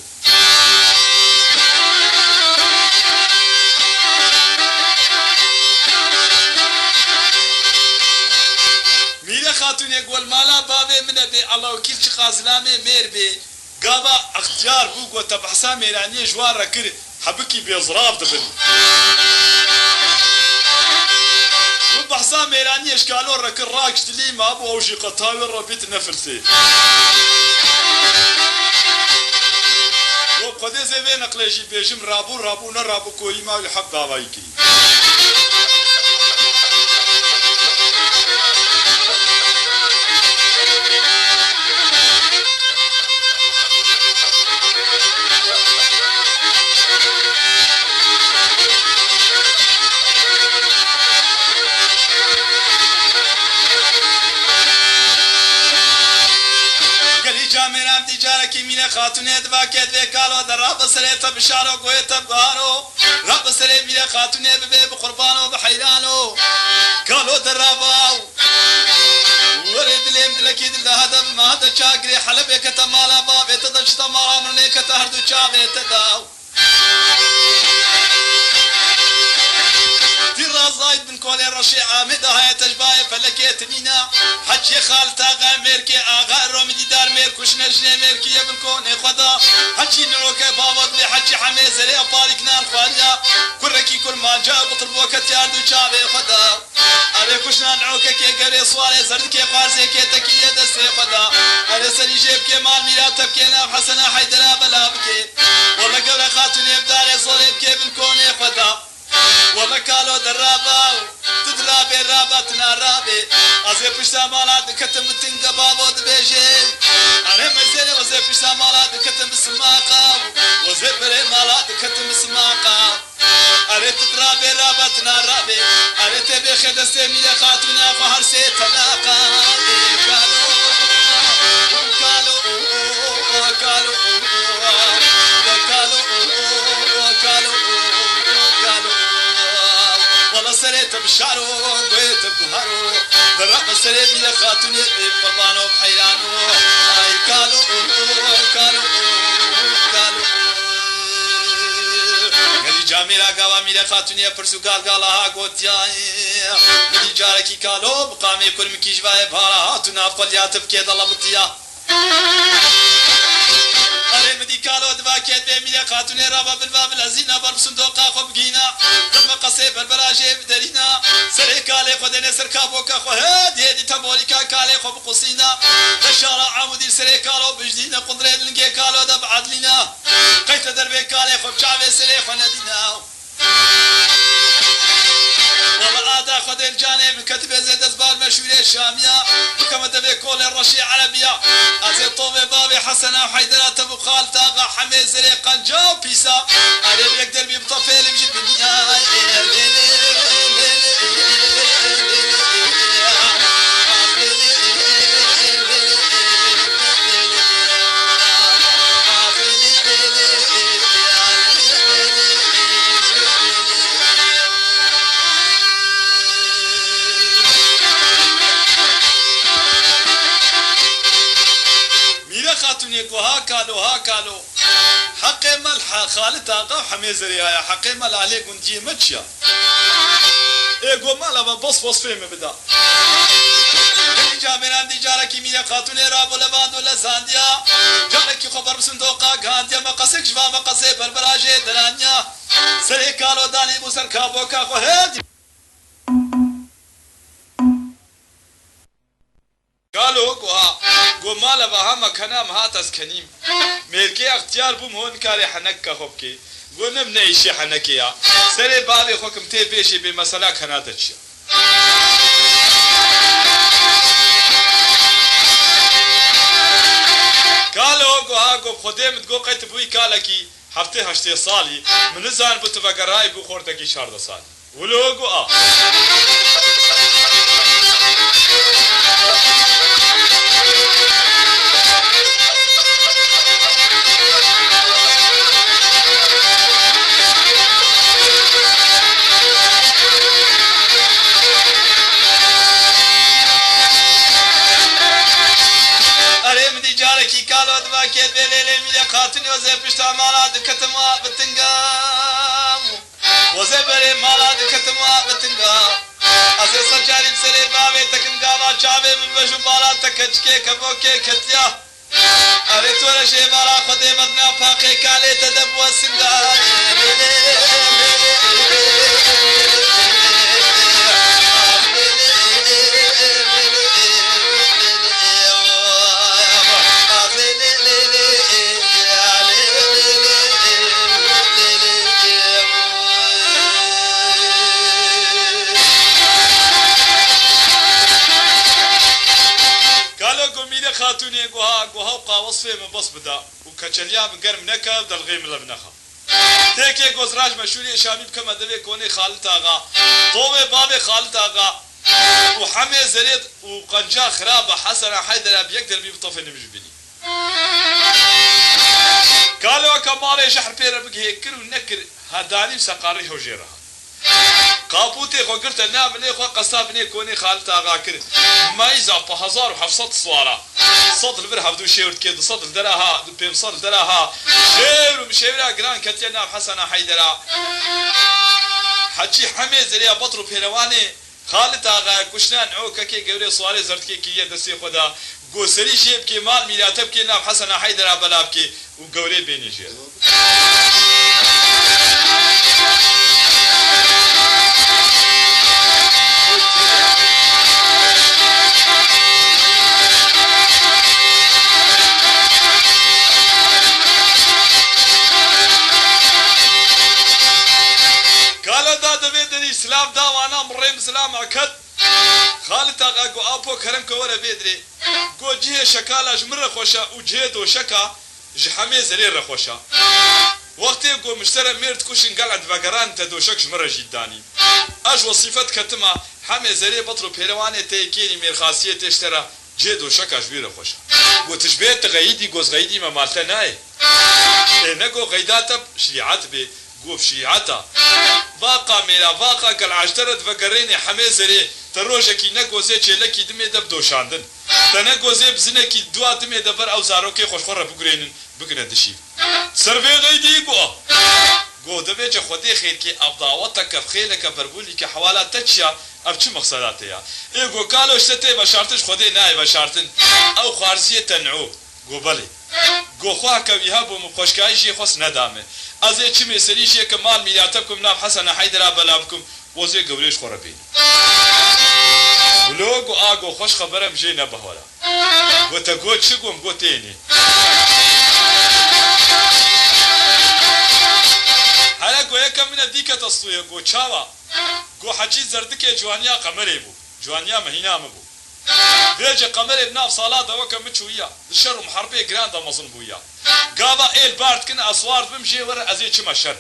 Speaker 1: خاتون يقول مالا بابي من ابي الله وكيل خازلامي مير بي قابا اختيار بوق وتبحسا ميرانيه جوار ركر حبكي بيزراف دبن بحسا ميراني اشكالو رك الراكش لي ما ابو وجي قطاوي ربيت نفرسي وقد زي نقلشي بيجم رابو نرابو كوي ما الحب داوايكي خاتون دبا كد بكالو دراب سريت بشارو قويت بغارو رب سري ميل خاتون ببي بقربانو بحيرانو قالو دراباو ورد ليم دلكيد هذا ما هذا شاقري حلبك تمالا باب تدشت مالا منك تهردو شابه تداو زايد بن كولي رشي عامد هاي تجباي فلكيت مينا حجي خالتا غاميركي اغا رومدي دار ميركوش نجني ميركي ابن كوني خدا حجي نروكي بابد لي حجي حمي زري اباركنا الخواليا كركي كل ما جاء بطلبوك تياردو شابي خدا عليكوشنا نعوكي كي قري صوالي زردكي قارزي كي تكي دستي خدا علي سري جيبكي مال ميراتب كي ناب حسنا حيدنا بلابكي والله قبل خاتوني بداري صولي بكي ابن كوني خدا والله قالوا دراباو تدرابي رابطنا رابي ازي بشتا مالات كتم تنقى بابو دبيجي انا مزيني وزي بشتا مالات كتم بسماقا وزي بري مالات كتم بسماقا اري تدرابي رابطنا رابي اري تبي خدستي ميلي خاتونا فهر سي تلاقا سريت بشعرو قويت بهارو درب سريت من خاتوني بقربانو بحيرانو هاي قالوا قالي جاميرا قوا ميرا خاتوني برسو قالها قوتيا قالي جاركي قالوا بقامي كل مكيجباي بهارا هاتونا فليات بكيد الله بطيا أري مدي كالو دبا كيد بميلة خاتوني رابا بالباب العزينا برب صندوقا خو بقينا دم قصي بالبراجي بدرينا سري كالي خدني سركابوكا خو هادي تموليكا كالي خو بقصينا تشارع عمودي سري كالو بجدينا قدرين لنجي كالو دب عدلنا قيت دربي كالي خو بشعبي سري خو ندينا والله عادا خد الجاني من كتب زيد أزبال مشهورة شامية وكما تبي كل الرشي عربية أزي طوبي بابي حسنا وحيدرات أبو خال تاغا حمي زري قنجا وبيسا أري بلك دربي بطفيل بجيب الدنيا هاكالو حقي ملح خالد آقا حميزري هاي حقي مل عليه قنجي متشيا ايقو مالا بص فيم بدا جامران دي جاركي ميلا خاتوني رابو لباندو لسانديا جاركي خبر بسندوقا غانديا مقاسك شفا مقاسي بربراجي دلانيا سري كالو داني بوسر كابوكا خو هادي قالوا قو مالا بهما كنام هاتس كنيم ميركي اختيار بوم هون كاري حنكا خوبكي قو نمنا ايشي حنكيا سري بابي خوكم تي بيشي بمسالا كناتتش قالوا قو خديم تقو قيت بوي كالكي حفتي هشتي صالي من الزان بتفقراي بو خورتكي شارد صالي ولو قو كيد بليل ميلا خاتوني وزي بشتا مالا دكتما بتنقام وزي بري مالا دكتما بتنقام ازي سجاري بسري بابي تكن قاما شابي من بشو بالا تكتشكي كبوكي كتيا اريت ولا شي مالا خدي مدنا فاقي كالي تدب والسنقام خاتوني جوها وقا وصفي من بص بدا وكشليا بقرم نكا دلغي من لبنخا تيكي جوزراج مشوري شامي بكم دبي كوني خالد آغا طوبي بابي خالد آغا وحمي زريد وقنجا خرابة حسن حيدر بيقدر بيبطف المجبني قالوا كمالي شحر بير بقى كل ونكر هداني سقاري هوجيرها قابوتي خو قلت نام لي خو قصابني كوني خالد آغا كر مايزا بهزار وحفصت صوارا صوت البرها بدو شيورت كيد صوت الدراها بيم صوت الدراها شير ومشيرا جران كتينا حسن حيدر حجي حمي زريا بطرو بيرواني خالد آغا كشنا نعوك كي قوري صواري زرت كي كي دسي خدا قوسري شيب كي مال ميلاتب كي نام حسن حيدر بلاب كي وقوري بيني شير قال دا دبيد الإسلام دا وانا مريم سلام عكد خالد آغا قو آبو كرم كورا بيدري قو جيه شكالا جمر خوشا وجيه دو شكا جحمي زرير خوشا وقتی قو مشترى ميرد كوشن قلعد فقران تدو شك جمر جداني اج وصفت كتما حمي زرير بطرو بيرواني تيكيني مير خاصية تشترى جيه دو شكا جبير خوشا قو تشبيه تغيدي قوز غيدي ما مالتا ناي نقو غيداتب شريعات بي قو بشريعتا واقع ميرا واقع قل عشترد فقريني حمي زرير تروجكي نقوزي چلكي دمي دب دوشاندن تنقوزي بزنكي دوا دمي دبر او زاروكي خوشخور بقرينن بقنا دشيب سربي غيدي قو دبي جا خودي خير كي ابداوتك بخيلك بربولي كي حوالات تتشا اب چه مقصداتيا اي قو قالو اشتتي بشارتش خودي ناي بشارتن او خوارزية تنعو قو بلي قو خواه كويها بو مخوشكاي شي خوص ندامه ازي چه مسلي شي كمال ميلاتكم ناب حسن حيدر بلابكم وزي قوليش خوربين ولوگو آگو خوش خبرم جي نبهولا گوتا گوت شگوم گوتيني هلا گو يكم من ديكة تصوية گو چاوا گو حجي زردك جوانيا قمري بو جوانيا مهينا مبو بيجي قمري بناف صلاة دوكا مچويا الشر محربية جراندا مظن بويا قابا ايل بارد كن اسوارد بمجي ورا ازي چما شر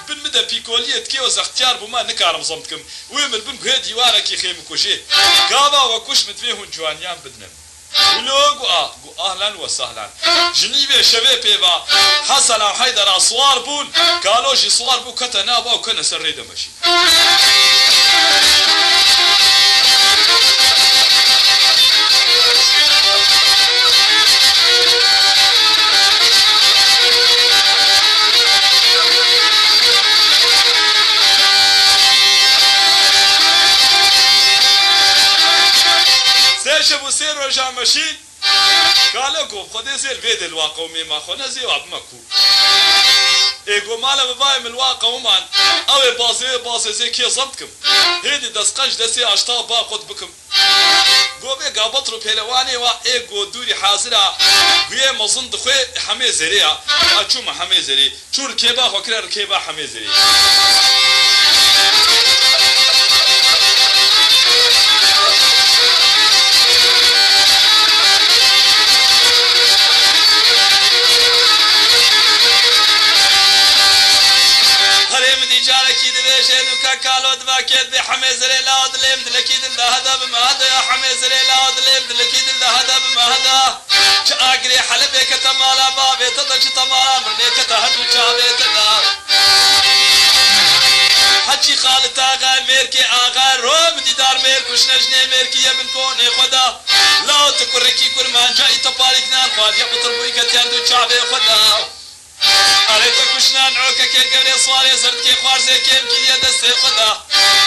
Speaker 1: بالمدى بيكولية كيوز اختيار بما نكارم صمتكم ويمل بنكو هدي واركي خيم كوشي قابا وكوش متفيهن جوانيان بدنم ولوغو اهلا وسهلا جنيبه شبه بيبا حسن حيدر صوار بون قالوا جي صوار بو كتنابا وكنا سريده ماشي شبو سير رجع ماشين قالوا قو خدي زي بيد الواقع وميما خونا زي وعب مكو ايقو مالا ببايم الواقع ومان اوي بازي زي كي صمتكم هيدي دسقنج دسي اشتا باقود بكم قو بيقا بطرو بيلواني وا ايقو دوري حاضرة قوية مظن دخوي حمي زريع اچوما حمي زريع چور كيبا خوكرا ركيبا حمي زريع كالو دباكيت بحمي زري لا ودليم دلكيد هذا بما هذا يا حمي زري لا ودليم دلكيد هذا بما هذا شاقري حلبك تمالا بابي تضج تمالا مرنيك تهدو شابي تدا حجي خالد آغا ميركي آغا روم ديدار مير كش نجني ميركي يمن كوني خدا لا تكركي كرمان جاي تبارك نان خواد يبطر بويك تهدو شابي خدا أريد كشنا نعوك كي قبل صواري زرد كي خوارزي كيم كي يدستي خدا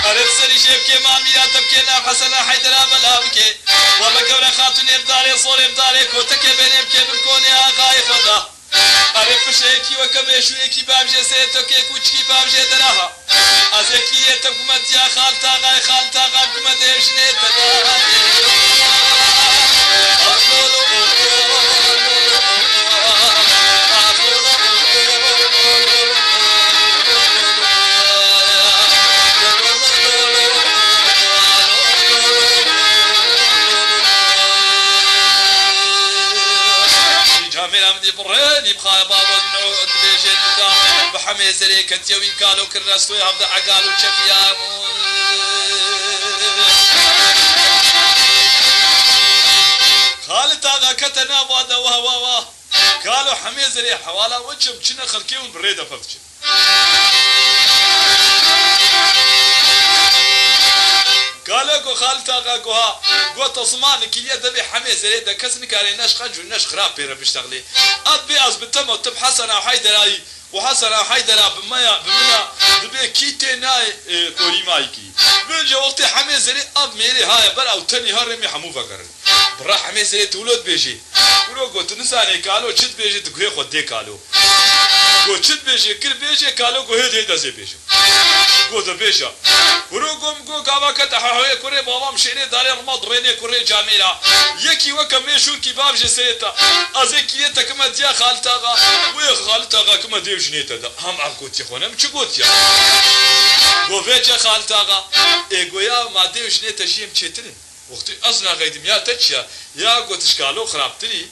Speaker 1: أريد سري شيب كي مامي تبكي نام حسنا حيدرا ملابكي والله قبل خاتون يبدالي صور يبدالي كوتكي بيني بكي بالكوني آغاي خدا أريد فشيكي وكميشويكي بامجي سيتوكي كوچكي بامجي دراها أزيكي يتبكمت يا خالتا غاي بكمت ايشني تداري جاميرا مدي برهني بخايا بابا نعود بيجي بحمي زري كتيوي كالو كرنسوي هبدا عقالو شفيا خالد آغا كتنا وادا وهوا قالوا حمي زري حوالا وجب كنا خلكيون بريدة ففتش قالوا كو خالد آغا كوها قو تصمان كيليا دبي حمي زري دا كسني كاري ناش خنجو ناش خراب بيرا بيشتغلي أدبي أزبتم وتب حسنا وحيدراي وحسنا وحيدرا بمنا دبي كيتي ناي كوري مايكي بنجا وقت حمي زري أب ميري هاي برا وتاني هرمي حمو فكرن برا حمي زري تولد بيجي ورو قلت نساني قالوا شد بيجي تقوي خدي قالوا قلت شد بيجي كل بيجي قالوا قو هيد هيدا زي بيجي قلت بيجا ورو قم قو قابا كتحاوي كوري بابا مشيني داري رمض ريني كوري جاميرا يكي وكم ميشور كي باب جسيتا أزي كيتا كما ديا خالتاغا وي خالتاغا كما ديو جنيتا دا هم عقوت يا خونا مش قوت يا قو فيجا خالتاغا إيقويا ما ديو جنيتا جيم تشيترين وقتي أزنا غيدم يا تتشا يا قوت اشكالو خرابتري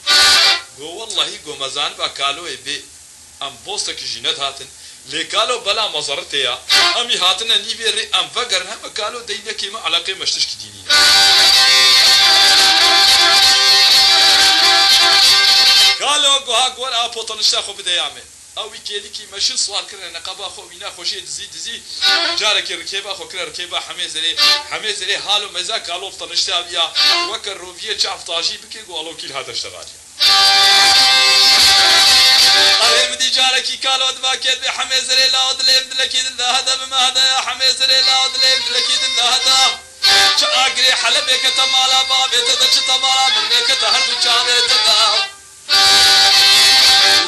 Speaker 1: قو والله قو مزان با كالو يبي أم بوستك جينات هاتن لي قالوا بلا مزرتيا أمي هاتنا نيبي ري أم فقر هم قالوا دينا كيما علاقة مشتش كدينين قالوا قوها قول أبوطن الشاخو بدا يعمل أو كيليكي ماشي صوار كرنا نقابا خو وينا خوشي دزي جارك ركيبا خو كرا ركيبا حميزري حالو مزا قالوا فطنشتا بيا وكر روفيه جاف طاجي بكي قالوا كيل هذا اشتغال أهم دي جاركي قالوا دباكيت بحميزري لا ودليم دلكي دل هذا بما هذا يا حميزري لا ودليم دلكي دل هذا شاقري حلبك تمالا بابي تدش تمالا منك تهرب شابي تدا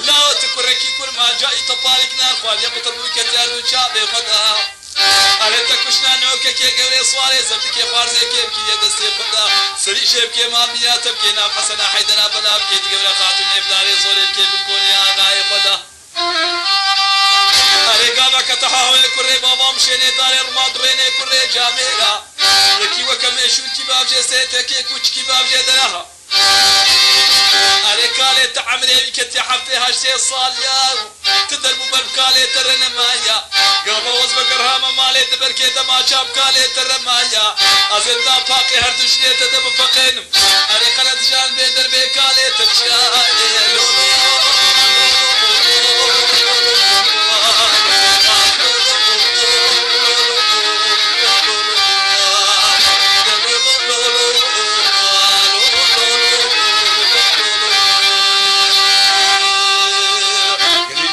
Speaker 1: لا تكركي كل ما جاي تطارك نار خوال يبطلوك تيارد شابي خدا أريتك كشنا نوكا كي قولي صواري زبكي خارزي كيبكي يدستي خدا سري شبكي ماميا تبكي نام حسنا حيدنا بلا بكي تقول خاتم إبداري زوري بكي بكوني آغاي خدا أريقاما كتحاوي كري بابا مشيني داري رماد ريني كري جاميرا يكي وكميشون كي بابجي سيتكي كوش كي بابجي دراها أريكالي تعملي بكتي حفتي هاشتي صاليا تدربو بالكالي ترنمايا قلبا وزبا قرهاما مالي دبركي دما شاب كالي ترمايا أزدنا باقي هردوشني تدب فقينم أريقانا تجان بيدر بيكالي تبشاي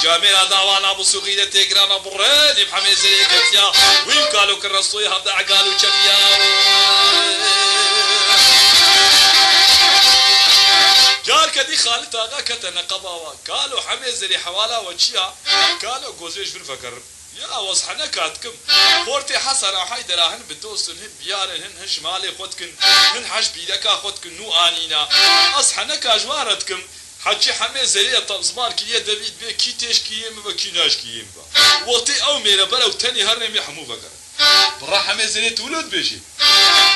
Speaker 1: جاميرا داوانا بسوقية تيقرانا برادي بحمي زري كتيا وين قالوا كرسوي هبدا عقالو شفيا جار كدي خالد آغا كتنا قباوا قالوا حمي زري حوالا وشيا قالوا قوزيش بالفكر يا وصحنا كاتكم فورتي حسنا حيدراهن بدوسن هن بيارن هن شمالي خدكن هن حش بيدكا خدكن نو آنينا أصحنا كاجوارتكم حكي حمي زرية طنزمان كلية دبيت بيه كي تيش كييم با كي ناش كييم با وقتي او ميرا بلا وتاني هرنمي حمو بقر برا حمي زرية تولد بيشي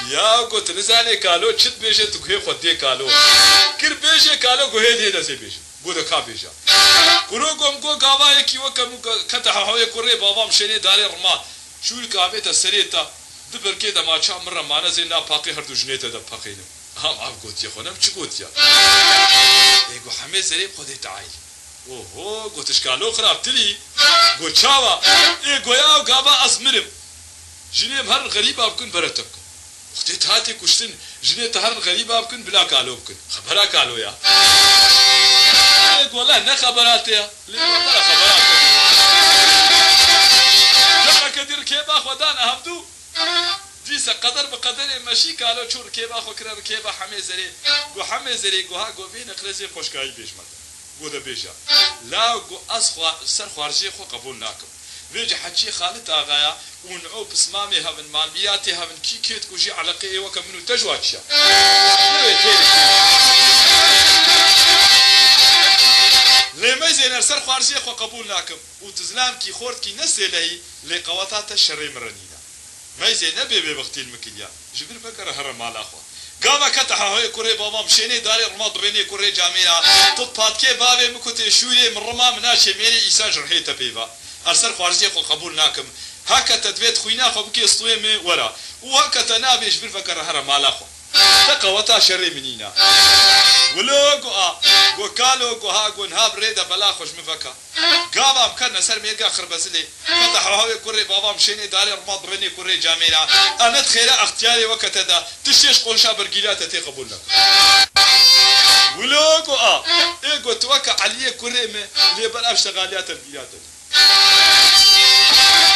Speaker 1: يا قلت نزاني قالو چد بيشي تقوي خودي قالو كر بيشي قالو قوهي دي دسي بيشي قودا كا بيشا قلو قم قو قاوا يكي وكم كتحا حوي كوري بابا مشيني داري رما شو الكابيتا سريتا دبر كيدا ما چا مرة مانا زينا باقي هردو جنيتا دا باقينم هم عبقوت يا خونم چي قوت يا ايقو حمي زري بخودي تعايل اوهو قوت اشكالو خرابتلي قوت شاوا ايقو ياو قابا ازمرم جنيم هر غريبا بكن برتبكن اختي تهاتي كشتن جنيه هر غريبا بكن بلا قالو بكن خبرا قالو يا ايقو والله نا خبرات يا لي والله خبرات جمع كدير كيبا خودانا هبدو ديسا قدر بقدر ماشي قالوا شو ركيبا خو كرا ركيبا حمي زري قو حمي زري قو ها قو بين قلزي خوشكاي بيش مدا قو ده بيجا لا قو اسخوا سر خارجي خو قبول ناكم بيجي حكي خالد اغايا ونعو بسمامي هبن مالبياتي هبن كي كيت كوجي علاقه وكم منو تجواتشا لما زين سر خارجي خو قبول ناكم وتزلام كي خورت كي نسلي لقواتات الشري مرنينا ما يزين نبي بوقت المكيا جبر بكر هرم على اخوه قام كتحه كوري بابا مشيني داري رماد بيني كوري جامينا تطبات كي بابي مكوتي شويه من رما مناشي ميري إيسان جرحيته بيبا أرسل خوارزي خو قبول ناكم هكا تدبيت خوينا خو بكي استوي من ورا وهكا تنابيش بالفكر هرا مالاخو تقوتا شري منينا ولوغو غو كالو غو ها غو نهاب ريدا بلا خوش مفكا قام كنا سر ميرقا خربزلي فتحوا كوري بابا مشيني داري رماد بيني كوري جامينا انا تخيلا اختياري وقت دا تشيش قنشا برجيلات تي قبول لك ولوغو ايغو توكا عليه كوري لي بلا اشتغاليات البيات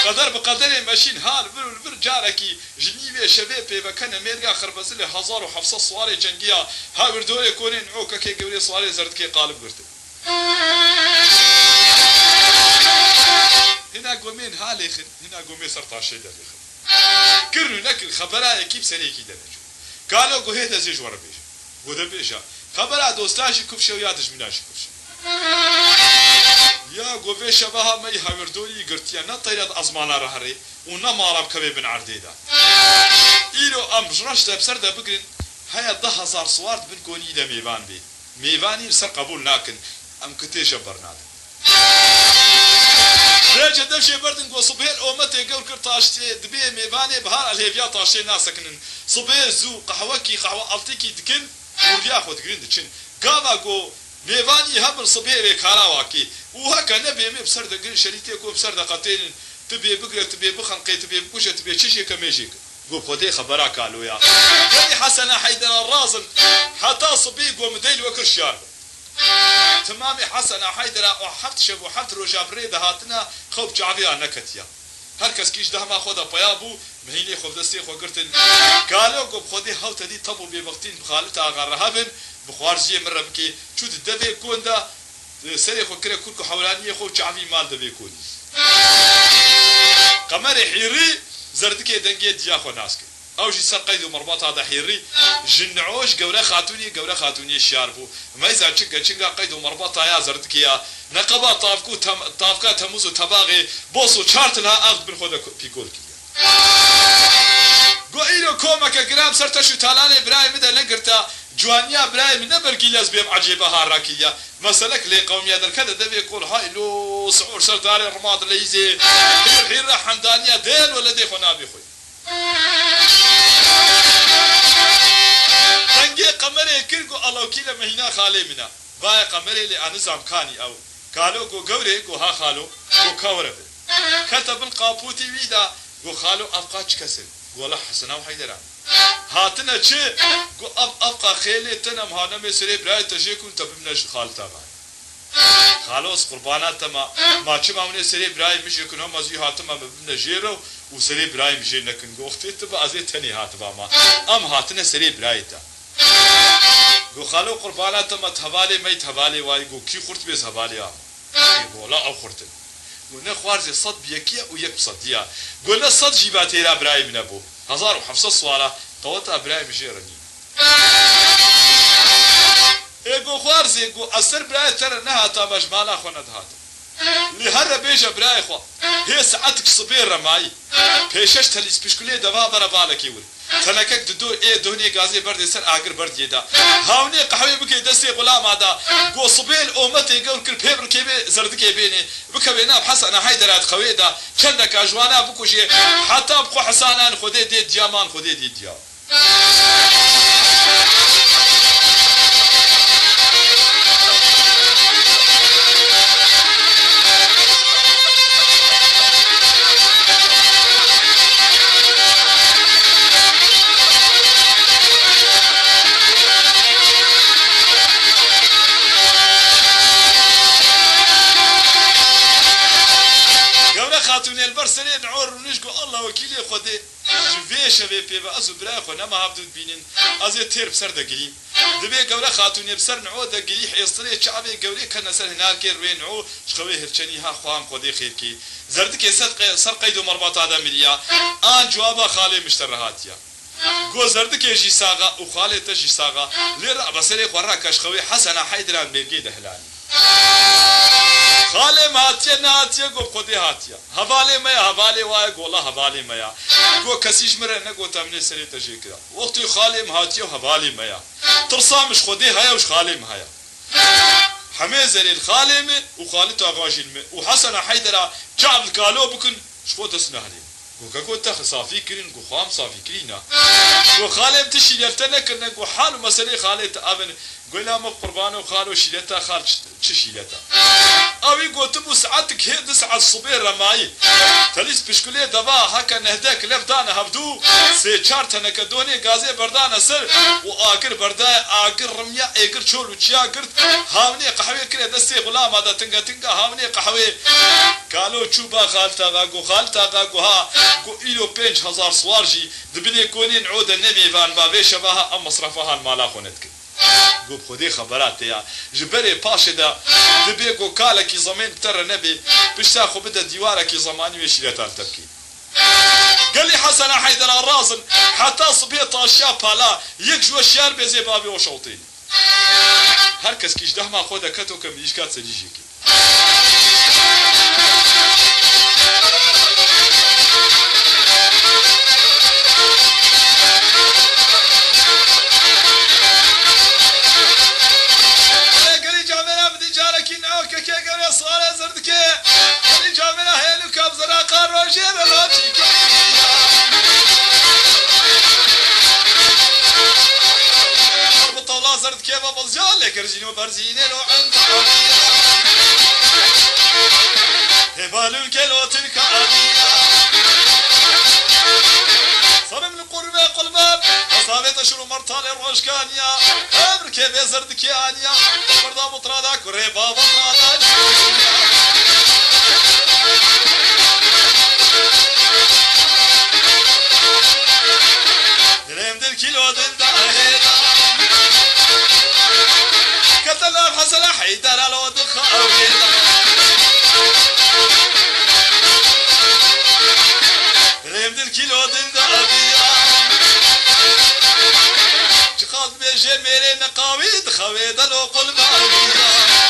Speaker 1: قدر بقدر ماشين هار بر جاركي جنيبي شباب بكنا ميرقا خربزلي 1700 صواري جنگيا ها بردو يكونين عوكا كي قولي صواري زردكي قالب قرت هنا قومين هاليخن هنا قومين سرطاشي داليخن كرنو نكل خبرا اكيب سنيكي دالجو قالوا قو هيدا زيج ورا بيجا ودا بيجا خبرا دوستاشي كبشي وياتش مناشي كبشي يا قوفي شبها مي هاوردولي قرتيا نطيرد ازمانا رهري ونمارب كبي بن عرديدا إيلو أم جرشتا بسردا بقرن هيا 10,000 صوارد بن كوني دا ميبان بي ميباني بسر قبول ناكن أم كتيشا برنادا رجع دمشي بردن قو صبيل أومتي قول كرتاشتي دبي ميباني بهار الهيبيا طاشتي ناسكنن صبيل زو قهوكي قهوة ألتيكي دكن وريا خود قرين دكن قاما قو ميباني هبل صبيل بكارا واكي وهكا نبي مي بسردا قرين شريتي كو بسردا قتين تبي بقرة تبي بخنقي تبي بكوشة تبي تشيشي كميشيك قو خودي خبرا قالوا يا يعني حسن حيدر الرازن حتى صبيق ومديل وكرشيار تمامي حسن حيدر وحط شب وحط رجا بريده هاتنا خوب جعبي نكتيا هركس كيش ده ما خدا بيابو مهيني خوب دستي خو قرتن قالوا قو خودي هاوتا دي طبو بوقتين بخالتها غرهبن بخوارجيه مره بكي شو دبي كون ده سري خو كره كلكو حولانيه خو جعبي مال دبي كون قمر حيري زردكي دنگي ديا خو ناسك او جي سر قيد مرباط هذا حيري جنعوش قوره خاتوني شاربو ما اذا تشقا قيد مرباط يا زردكي يا نقبا طافكو طافكا تموز تباغي بوسو شارتنا اخذ بن خود بيقول كي قو ايلو كومك جرام سرتشو تالان ابراهيم ده لقرتا جوانيا ابراهيم نبركي لازبيم عجيبه هاراكيه مسلك لي قوميه در كذا دبي يقول هاي لو سعور سرداري رماد ليزي الحين حمدانيه ديل ولا دي خنا بيخوي تنجي قمري كرقو الله كيلا مهينا خالي منا باي قمري اللي انزام كاني او قالوا قو قوري قو ها خالو قو كورب كتب القابوتي ويدا قو خالو ابقى كسر قول حسنا وحيدران هاتنا چه قو ابقى خيلي تنم هانا مسري براي تجيكون تبمنش خالتا باي خالوس قربانات ما چه مامنه سري براي مش يكون هم ازي هاتما ببنا جيرو وسري براي مش نكن قوختي تبا ازي تني هاتبا ما ام هاتنا سري براي تا قو خالو قربانات ما تحوالي ميت حوالي واي قو كي خورت بيس حوالي ام قو لا او خورتن قلنا خوارزي صد بيكيا ويك بصديا قلنا صد جيباتي را براي من ابو 1500 صوالة قوتا براي مش يرني ايقو خوارزي ايقو أسر براي ترى نها تاباش مالا خوند هات لهر بيجا براي خوا هي ساعتك صبير رماي بيشش تليس بشكوليه دوا برا بالك يقول تنكك دو ايه دهني غازي برد سر اگر برد يدا هاوني قهوه بكي دسي غلام هذا قو صبيل امتي قول كل بيبر كيبي زردكي بيني بكبينا بحسن حيدرات خويدا كندك اجوانا بكوشي حتى بقو حسانان خدي دي ديامان خدي دي ديا خاتوني البرسلين عور ونشقو الله وكيلي خدي جوفي شبي بيبا ازو براي خو نما هبدود بينين ازي تير بسر دقلي دبي قولا خاتوني بسر نعو دقلي حيصري شعبي قولي كنا سر هناك روين عو شخوي هرچني ها خوام خدي خيركي زردك صدق سر قيد مربط هذا مليا ان جوابا خالي مشترهاتيا قو زردك يجي ساغا وخالي تجي ساغا لير بسري خورا كشخوي حسن حيدران بيرقي دهلاني خالم هاتیه نهاتیه گو خودی هاتیه هوالی میا هوالی وای گولا هوالی میا گو کسیش مره نگو تمنی سری تجی کرا وقتی خالم هاتیه و هوالی میا ترسامش خودی هیا وش خالم هیا همه زريل خالمه وخالته غاجين وحسن حيدر جعل كالو بكن شفوت اسنهلي وكاكو تاخ صافي كرين وخام صافي كرينا وخالم تشي يلتنا كنا وحال مسألة خالت ابن قلنا ما قربانه وخالو شيلتها خال شيلتها اوي قلت ابو ساعتك هي 9 الصبح رماي تليس بشكليه دبا هكا نهداك لفدانا هبدو سي چارتنا كدوني غازي بردانا سر واخر بردا اخر رميا اخر چول وچيا قرت هاوني قهوه كري دسي غلام هذا تنغا هاوني قهوه قالوا چوبا خالتا غاغو خالتا غاغو ها قو إلو 5000 سوارجي دبني كونين عود النبي فان بابي شباها ام مصرفها المالا خونتك قو خودي خبرات يا جبري باشا دا دبي قو كالكي زمان ترى نبي بشتاخو بدا ديواركي زماني ويشيلتها تبكي قال لي حسن حيدر الرازن حتى صبيت اشياء بالا يكجو الشار بزي بابي وشوطين هركس كيش دهما خودا كتو كم يشكات سجيجيكي كرجينو برزينه لو عند هبالو الكيلو تنكاليا صار من القربة قلباب أصابت أشرو مرتال الروشكانيا أمركي بيزردكيانيا مرضى مطرادك وريبا مطرادك دريم دل كيلو دل داهيدا كتلا حسن حيدر على دخاويدا دريم دل كيلو دل داهيدا جقاط بيجي ميري نقاويد خويدا لو قلبانيا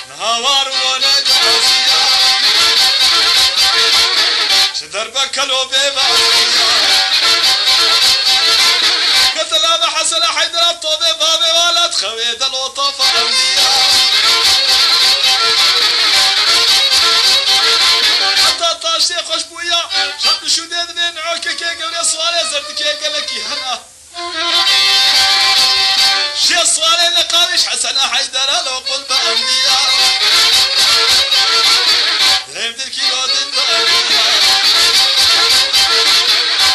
Speaker 1: نهار وانا جاسيا شدربك كلو بيباسيا كتلا حسن حيدر الطوبي بابي ولد خويدا لو طفانيا حتى طاشي خشبويا شد شديد من عوكي كي قولي صوالي زرد كي قالكي هنا شي صوالي نقاليش حسن حيدر لو قلب أمنيا دريم الكيلو دندانيا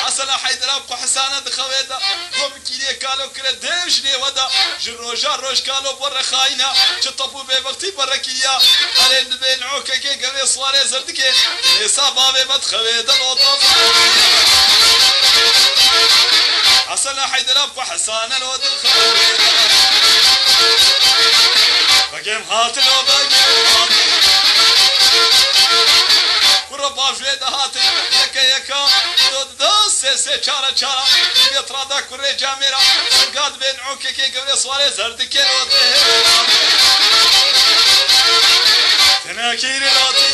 Speaker 1: حسن حيدر ابقو حسانة دخويدا قوم كيلي كالو كلا ديوش لي ودا جروجا روش كالو برا خاينة شطبو بوقتي برا كيا قالين بين عوكا كي قولي صوالي زرد كي نسا بابي مدخويدا لو طفانيا حسن حيدر ابقو حسانة لو دخويدا بقيم هاتل وبقيم هاتل وربا جويد هاتل يكا يكا دو سي چارا چارا بيطرادا كوري جاميرا سنقاد بين عوكي كي قبل صوالي زردكي وطيه تناكيري لوطي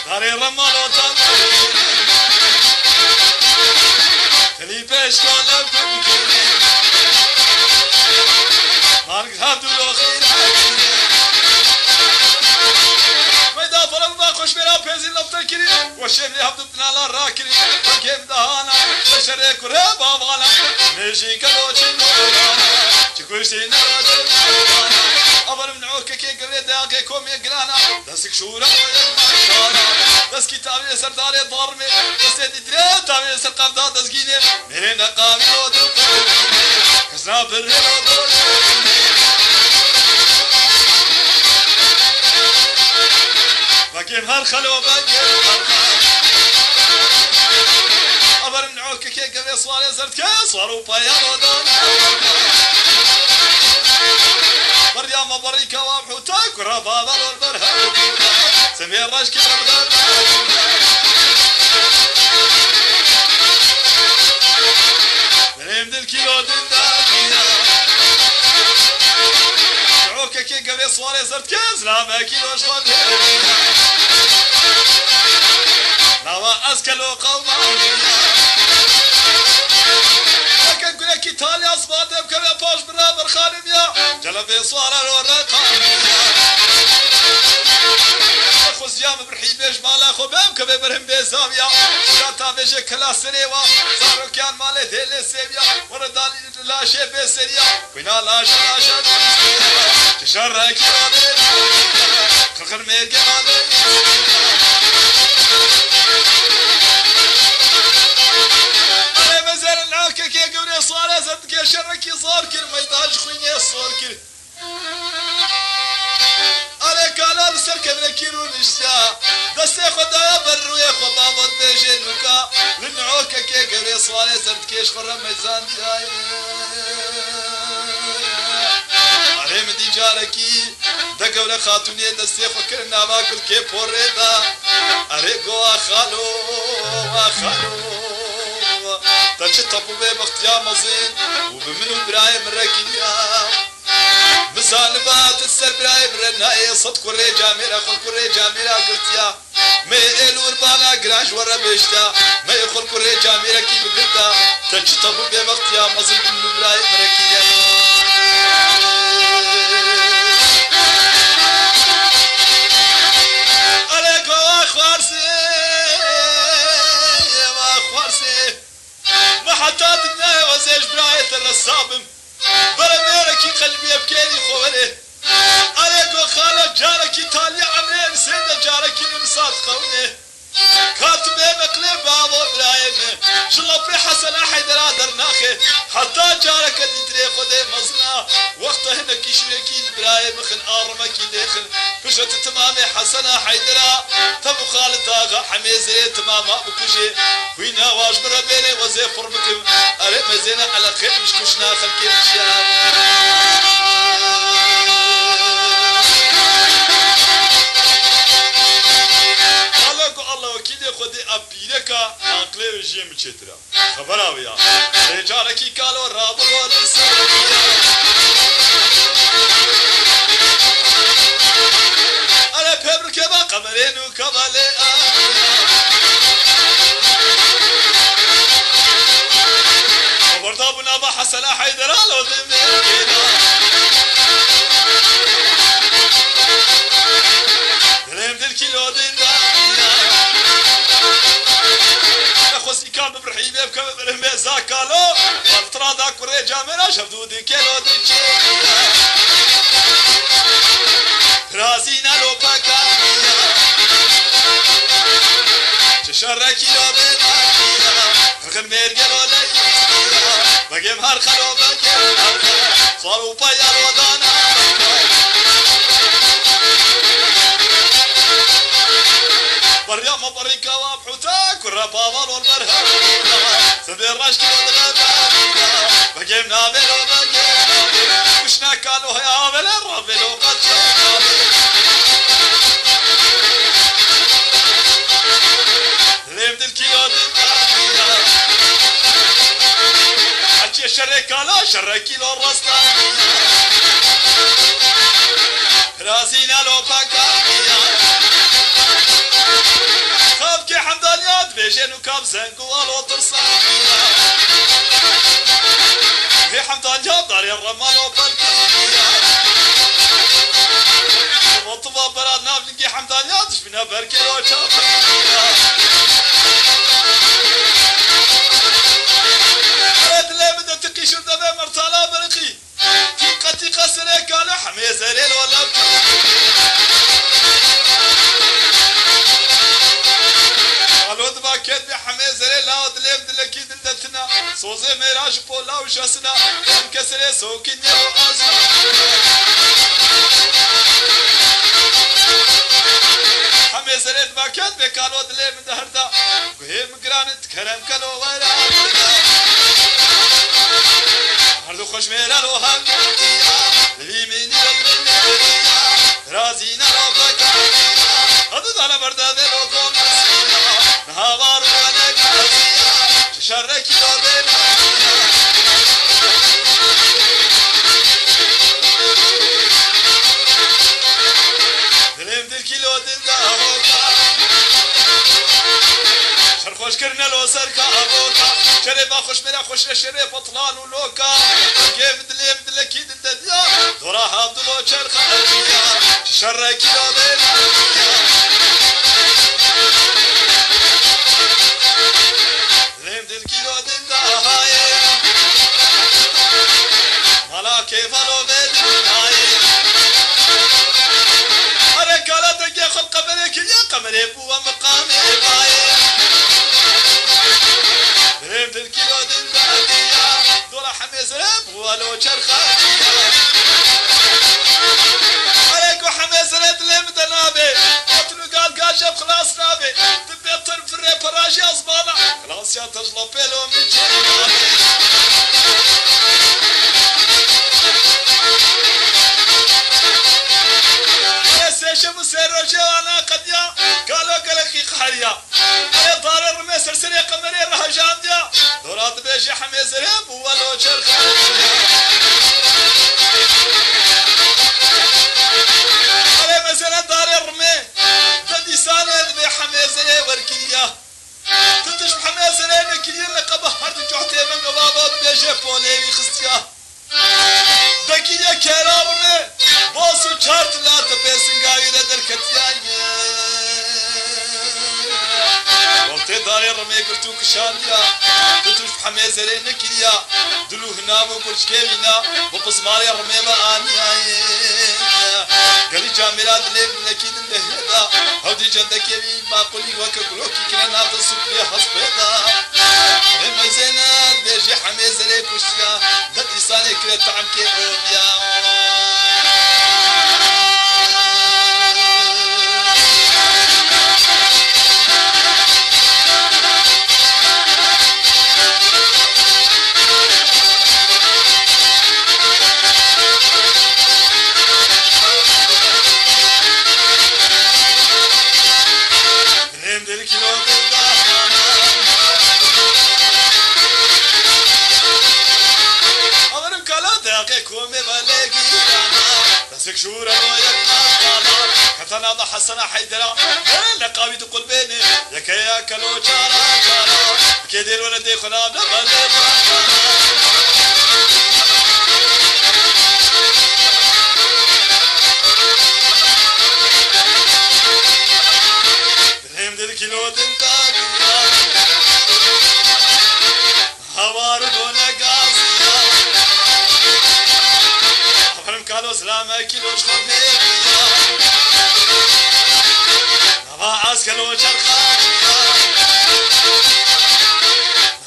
Speaker 1: داري رمال وطن تلي بيش كولو كبكيري مارك هابدو لو خير ميدا فرم با خوش میرا پیزی لفتر کری و شهری هبدو بنالا را کری و گیم دهانا بشره کره بابانا میشی کلو چی نورانا چی کشتی نرا چی نورانا اول من عوکه که گلی داگه کومی گلانا دستک شورا و یک مانشانا دست کتابی سرداری ضرمی دست دیدره تابی سر قفدا دستگینه میره نقامی رو دو کسنا پر رو دو بقيم هالخلو بقيم أبر من عوكي كي قبل صوالي زرت كي صاروا بيان ودون بريا ما بري كواب حوتاك وربابا والبرهان سمير رشكي والغرب بريم دل كيلو دندانيا سواري زرت كاز نامكي وش خذ نوا أسكلو قوما لكن قل لك إيطاليا أصبادم كما باش برابر خانم يا جلبي سوارا الورقة خوزيام برحيبش مالا خوبم كما برهم بزاوية شاتا بيجي كلاسريوا زارو كان مالي ديلي سيبيا وردالي لاشي بسريا كنا لاشا تشرك يا خخر ميرجي مالي أنا مزال العاكة كي قولي صار زد كي شركي صار كل ما يداج خويني صار كل أنا كالا بسركب لكيرون إشتا بس خدا برو يا خدا ود بيجي نوكا لنعوكة كي قولي صار زد كيش خرم ميزان جاي أنا مدي جاركي دقولة خاتونية دستي خكرنا باكل كي بوريدا أريقو أخالو تاچه تابو به بختیا مزین و بمنو برای مرکیا مزالبات السر برای مرنای صد کره جامیرا خل کره جامیرا گرتیا می الور بالا گراج ورا بشتا می خل کره جامیرا کی بگرتا تاچه تابو به بختیا مزین بمنو برای مرکیا حتى دنيا وزيج براية الرسابم برميركي قلبي يبكيني خوله عليكو خالد جاركي تالي عمرين سيدة جاركي نمسات قونه كاتبه مقلب بابو برايمه جلبي حسن حيدر درناخي حتى جارك ديتري خده مزنا وقتها هنكي شريكي برايم خن آرمكي ديخن بشت تمامي حسن حيدر تبو خالد آغا حميزي تماما بكجي وينا واج بربيني وزي فربكم أريد مزينا على خير مش كشنا خلقي الشام الله وكيل خدي أبيركا أنقلة جيم تشترا خبر أويا رجالكي كالو رابو ورسا أنا بحبك ما قمرين وكمالي خبرت أبونا ما حسن حيدر على ذمي دلهم دلكيلو دينا خوسي كان ببرحيبه بكم برهم زاكالو والترا دا كوري جامرا شفدو دي كيلو ديتشي رازينا لو باكا تشركي لو بينا خن ميرجلو لي بقيم هر خلو بقيم صاروا بايا ودانا بريا ما بريكا وابحوتا كرة بابال والبرها سبير راشكي ودغابا بقيم نابلو بقيم وشنا كانوا هيا عامل الرابلو قد شاكالي ليم دلكيو دلكيو حكي شركالا شركيلو الرسطا راسينا لو باكا خابكي حمدانيات بيجين وكاب زنقوال وطرسان في حمدانيات داري الرمال وبالكا وطبا براد نافلقي حمدانيات شبنا بركي وشافا هاد اللي بدأ تقي شرطة بي مرتالا برقي تيقتي قسري كالو حمي زريل ولا الود باكيت بحمي زريل لا ودليم دلكي دلتنا صوزي ميراج بولا وشاسنا انكسري سوكيني وازنا حمي زريل باكيت بكالو دليم دهردا وهي مقرانت كرم كالو ويرا هردو خوش ميرا لو هنگوتيا لبيميني للمنيا رازينا لو بكا هدو دانا بردا دلو كومسيا نهاوار وانا كاسيا ششركي لو دينا خوش شري بطلان ولوكا كيف دلي بدلكي دديا دورها بدلو شرخا شركي لودين لم دلكي لودين داهاي مالا كيف لو بدين هاي أركالا تجي خل قمرك يا قمري بوا مقامي باي لم دلكي لودين داهاي دورا حميز رب ولو شرخا عليكو حميز رد لم دنابي قتلو قال شاب خلاص نابي تبي تنفري براجي أصبانا خلاص يا تجلب بيلو من جنابي سيشم سيروجي وانا قديا قالوا قالك قحريا على دار الرمي سرسري قمري راح جامديا دورات بيجي حميز رب ولو شرخ على مثلا دار الرمي بدي سنه ذبي حميز وركيا تدش حميز نكلي لقبه هرد جحتي من قبابات بيجي بولي خستيا دكيا كرامي باسو چارت لا تبسن قاوي دركتيا وقت داري رمي قلتو كشانديا تتوش حميز نكليا دلو هنا وقلش كيوينا وبصماري رمي بانيا قالي جاملات ليم نكيد اللهدا هودي جندك يبي ما قولي وكقلوكي كنا ناخذ سكريا حسبدا لما زينات بيجي حميز كوشيا دد لساني كلا طعم كيوميا شورا ويكنا كتنا حسنا حيدرا لقاوي تقول بيني يا كلو جارا جارا كيدير ولدي خنا بلي بريم دل كيلو دنتاك هوار بونا غازيا كالو سلامة كيلوش خبيبيا نبا عسكلو شرخاتيا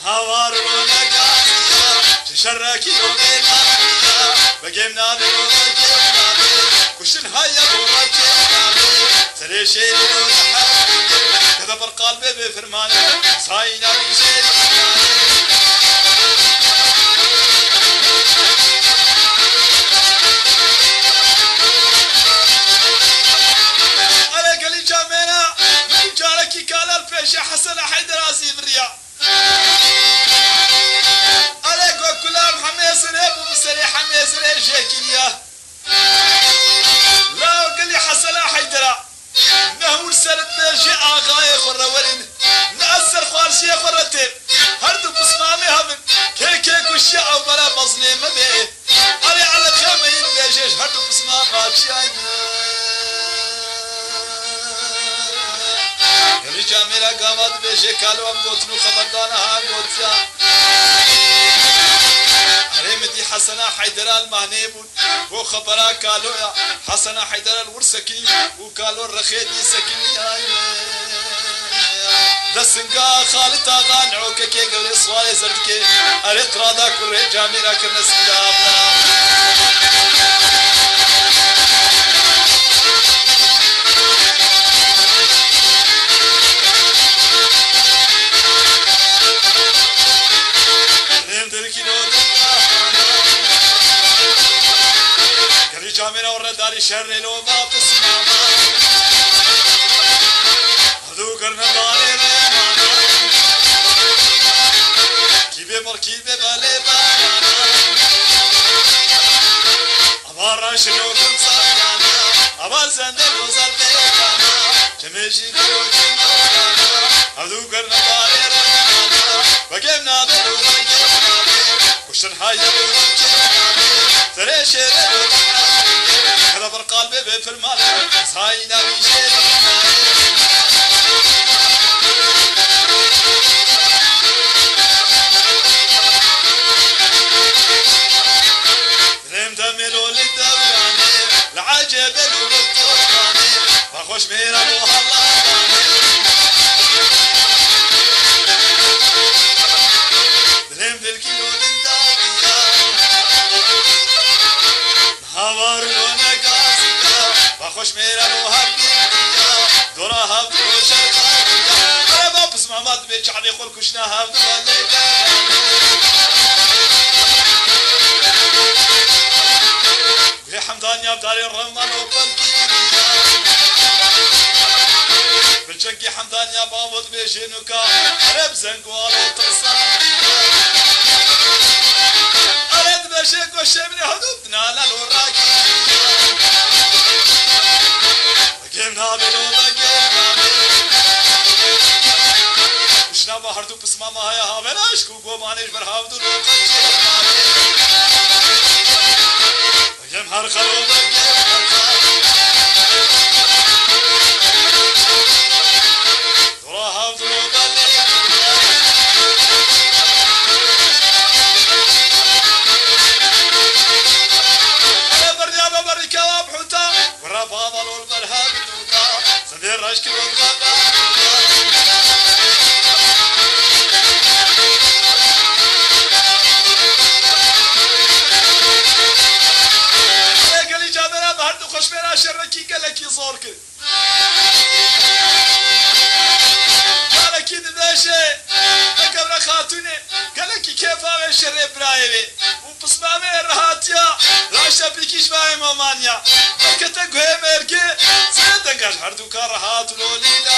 Speaker 1: هوار رونا قاسيا تشرى كيلو بيناميا بقيمنا برونا كيفنامي كشن هيا برونا كيفنامي سريشي رونا حبيبي كذا برقلبي بفرماني ساينا بيشيري يا حسن حيدراسي بريا عليكو كلام حميس ريب ومسري حميس ريب شكليا لا قال لي حسن حيدرا نهور سرد بيجي آغاي خورا ورين نأثر خوارشي خورتين هردو بسمامي همن كي كوشي او بلا مظلمة بيه على خيمة ينبيجيش هردو بسمامات جاميرا قامت بيجي كالو ام قوتنو خبردانا ها قوتيا عريمتي حسنا حيدرا المهنيبون هو خبرا كالو يا حسنا حيدرا الورسكي وكالو الرخيدي سكني دسنقا خالتا غانعوكا كي قولي صوالي زردكي اريت رادا كوري جاميرا كرنس قابنا جامنا ورداري شر لو ما بسماما هذو قرنا داري ريمانا كيبي مركيبي بالي بانا أبارا شنو تنصانا أبار زندل وزال بيتانا جميشي ديو جنونا هذو قرنا داري ريمانا وقيمنا دلو من جمانا شير هذا بالقلب بفرمان صاينا بشير رم تملو للدوراني العجب والطوفاني وخش ميرا وهالله رم بالكيلو للدارية هوار ونقاسية وخش ميرا وهالبيئية دورها بروش القارية أنا ما بسمع ما تبيج عن يقول كشناها بذلك حمدان يا بداري الرمان وبالكيريا بالجنكي حمدان يا باوض بيجينوكا عرب زنقوال وتصانيا أرد بشيك وشمني حدودنا للوراكي بقيمنا بلو بقيمنا وشنا بحردو بسما ما هيا هابناش كوكو مانيش برهاودو لوقتي يم هر خلوبك دراها ضروب الليل أنا بريابة بريكا وبحوتا والربابة والبرهاب دوكا صدير رشك والغابة خشمنا شركي قالك يزورك قالك يدباشي اكبر خاتوني قالك كيف هذا شر برايبي وبسمامي الرهاتيا راشا بيكيش باي مامانيا فكتك هي ميركي سيدنقاش هردوكا رهات لوليلا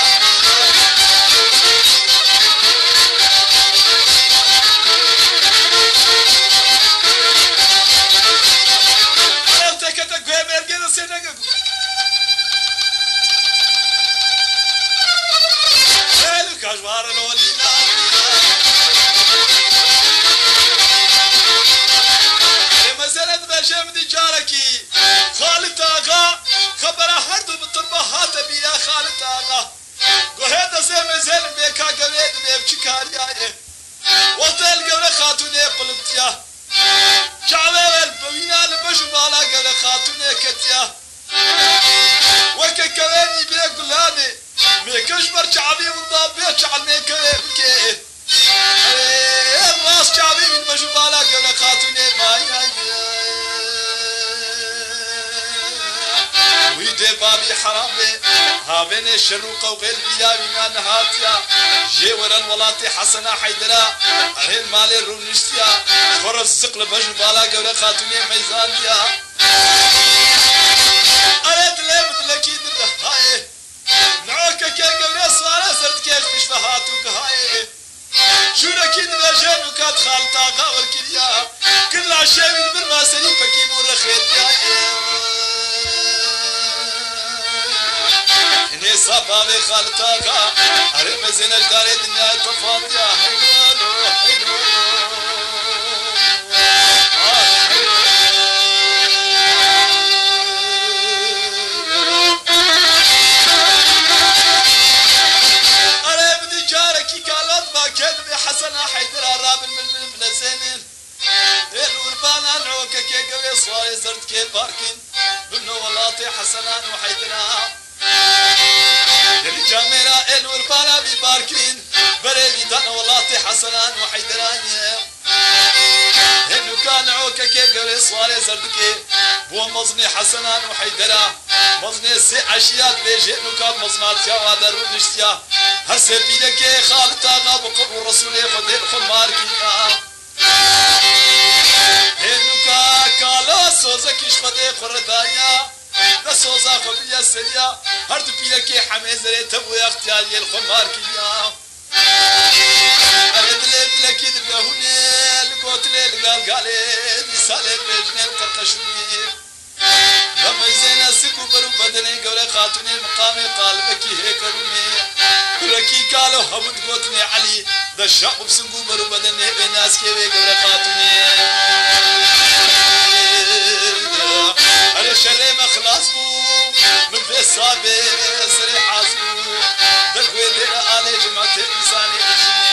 Speaker 1: كاجوار الولينا مسألة بشام دي جاركي خالد آغا خبره هردو بالطربة هاتا بيا خالد آغا قهيدا زي مزال بيكا قويد بيبكي كارياي وطيل قوله خاتوني قلبتيا جعله البوينا لبشو بالا قوله خاتوني كتيا وكا كواني بيقلاني ميكش برشعبي والضابي شعل ميكي الراس شعبي من مشبالا قبل خاتوني مايا ويدي بابي حرامي هابين الشروق وغير بيابي ما نهاتيا جي ورا الولاتي حسنا حيدرا ارين مالي رونشتيا خرص سقل بشبالا قبل خاتوني ميزانيا اريد ليبت لكيد هاي نعوكا كي قبل الصوارة سرد كيش مش فهاتوك هاي شو نكيد بجان وكات خالطا غاور كريا كل عشاوي برما سليم فكيمو رخيتيا اني صبابي خالطا غا هري مزينش داري دنيا تفاضيا حلولو حلولو حسنا حيدر الراب من زينين الوربانا نعوكا كي قوي صواري زرد كي باركين بنو ولاتي حسنا وحيدرا يلي جاميرا الوربانا بباركين بريبي دانا ولاتي حسنا وحيدرا هنو كان نعوكا كي قوي صواري زرد كي بو مزني حسنا وحيدرا مزني سي عشيات بيجي هنو كان مزنات يا وادر ونشتيا هسه بيدك خالتا نابقب الرسول خدين خمار كينا هنوكا كالا سوزا كيش خدي خردايا دا سوزا خبيا سريا هردو بيدك حميزري تبو اختياري الخمار كينا ارد لك يدبهوني لقوتلي لقالقالي مثالي بيجني القرقشني لما يزينا سكو برو بدني قولي خاتوني مقامي قالبكي هيكروني ركي قالوا حمد قوتني علي دا الشعب بسنقو برو بدني بناس كيوي قولي خاتوني
Speaker 2: صابز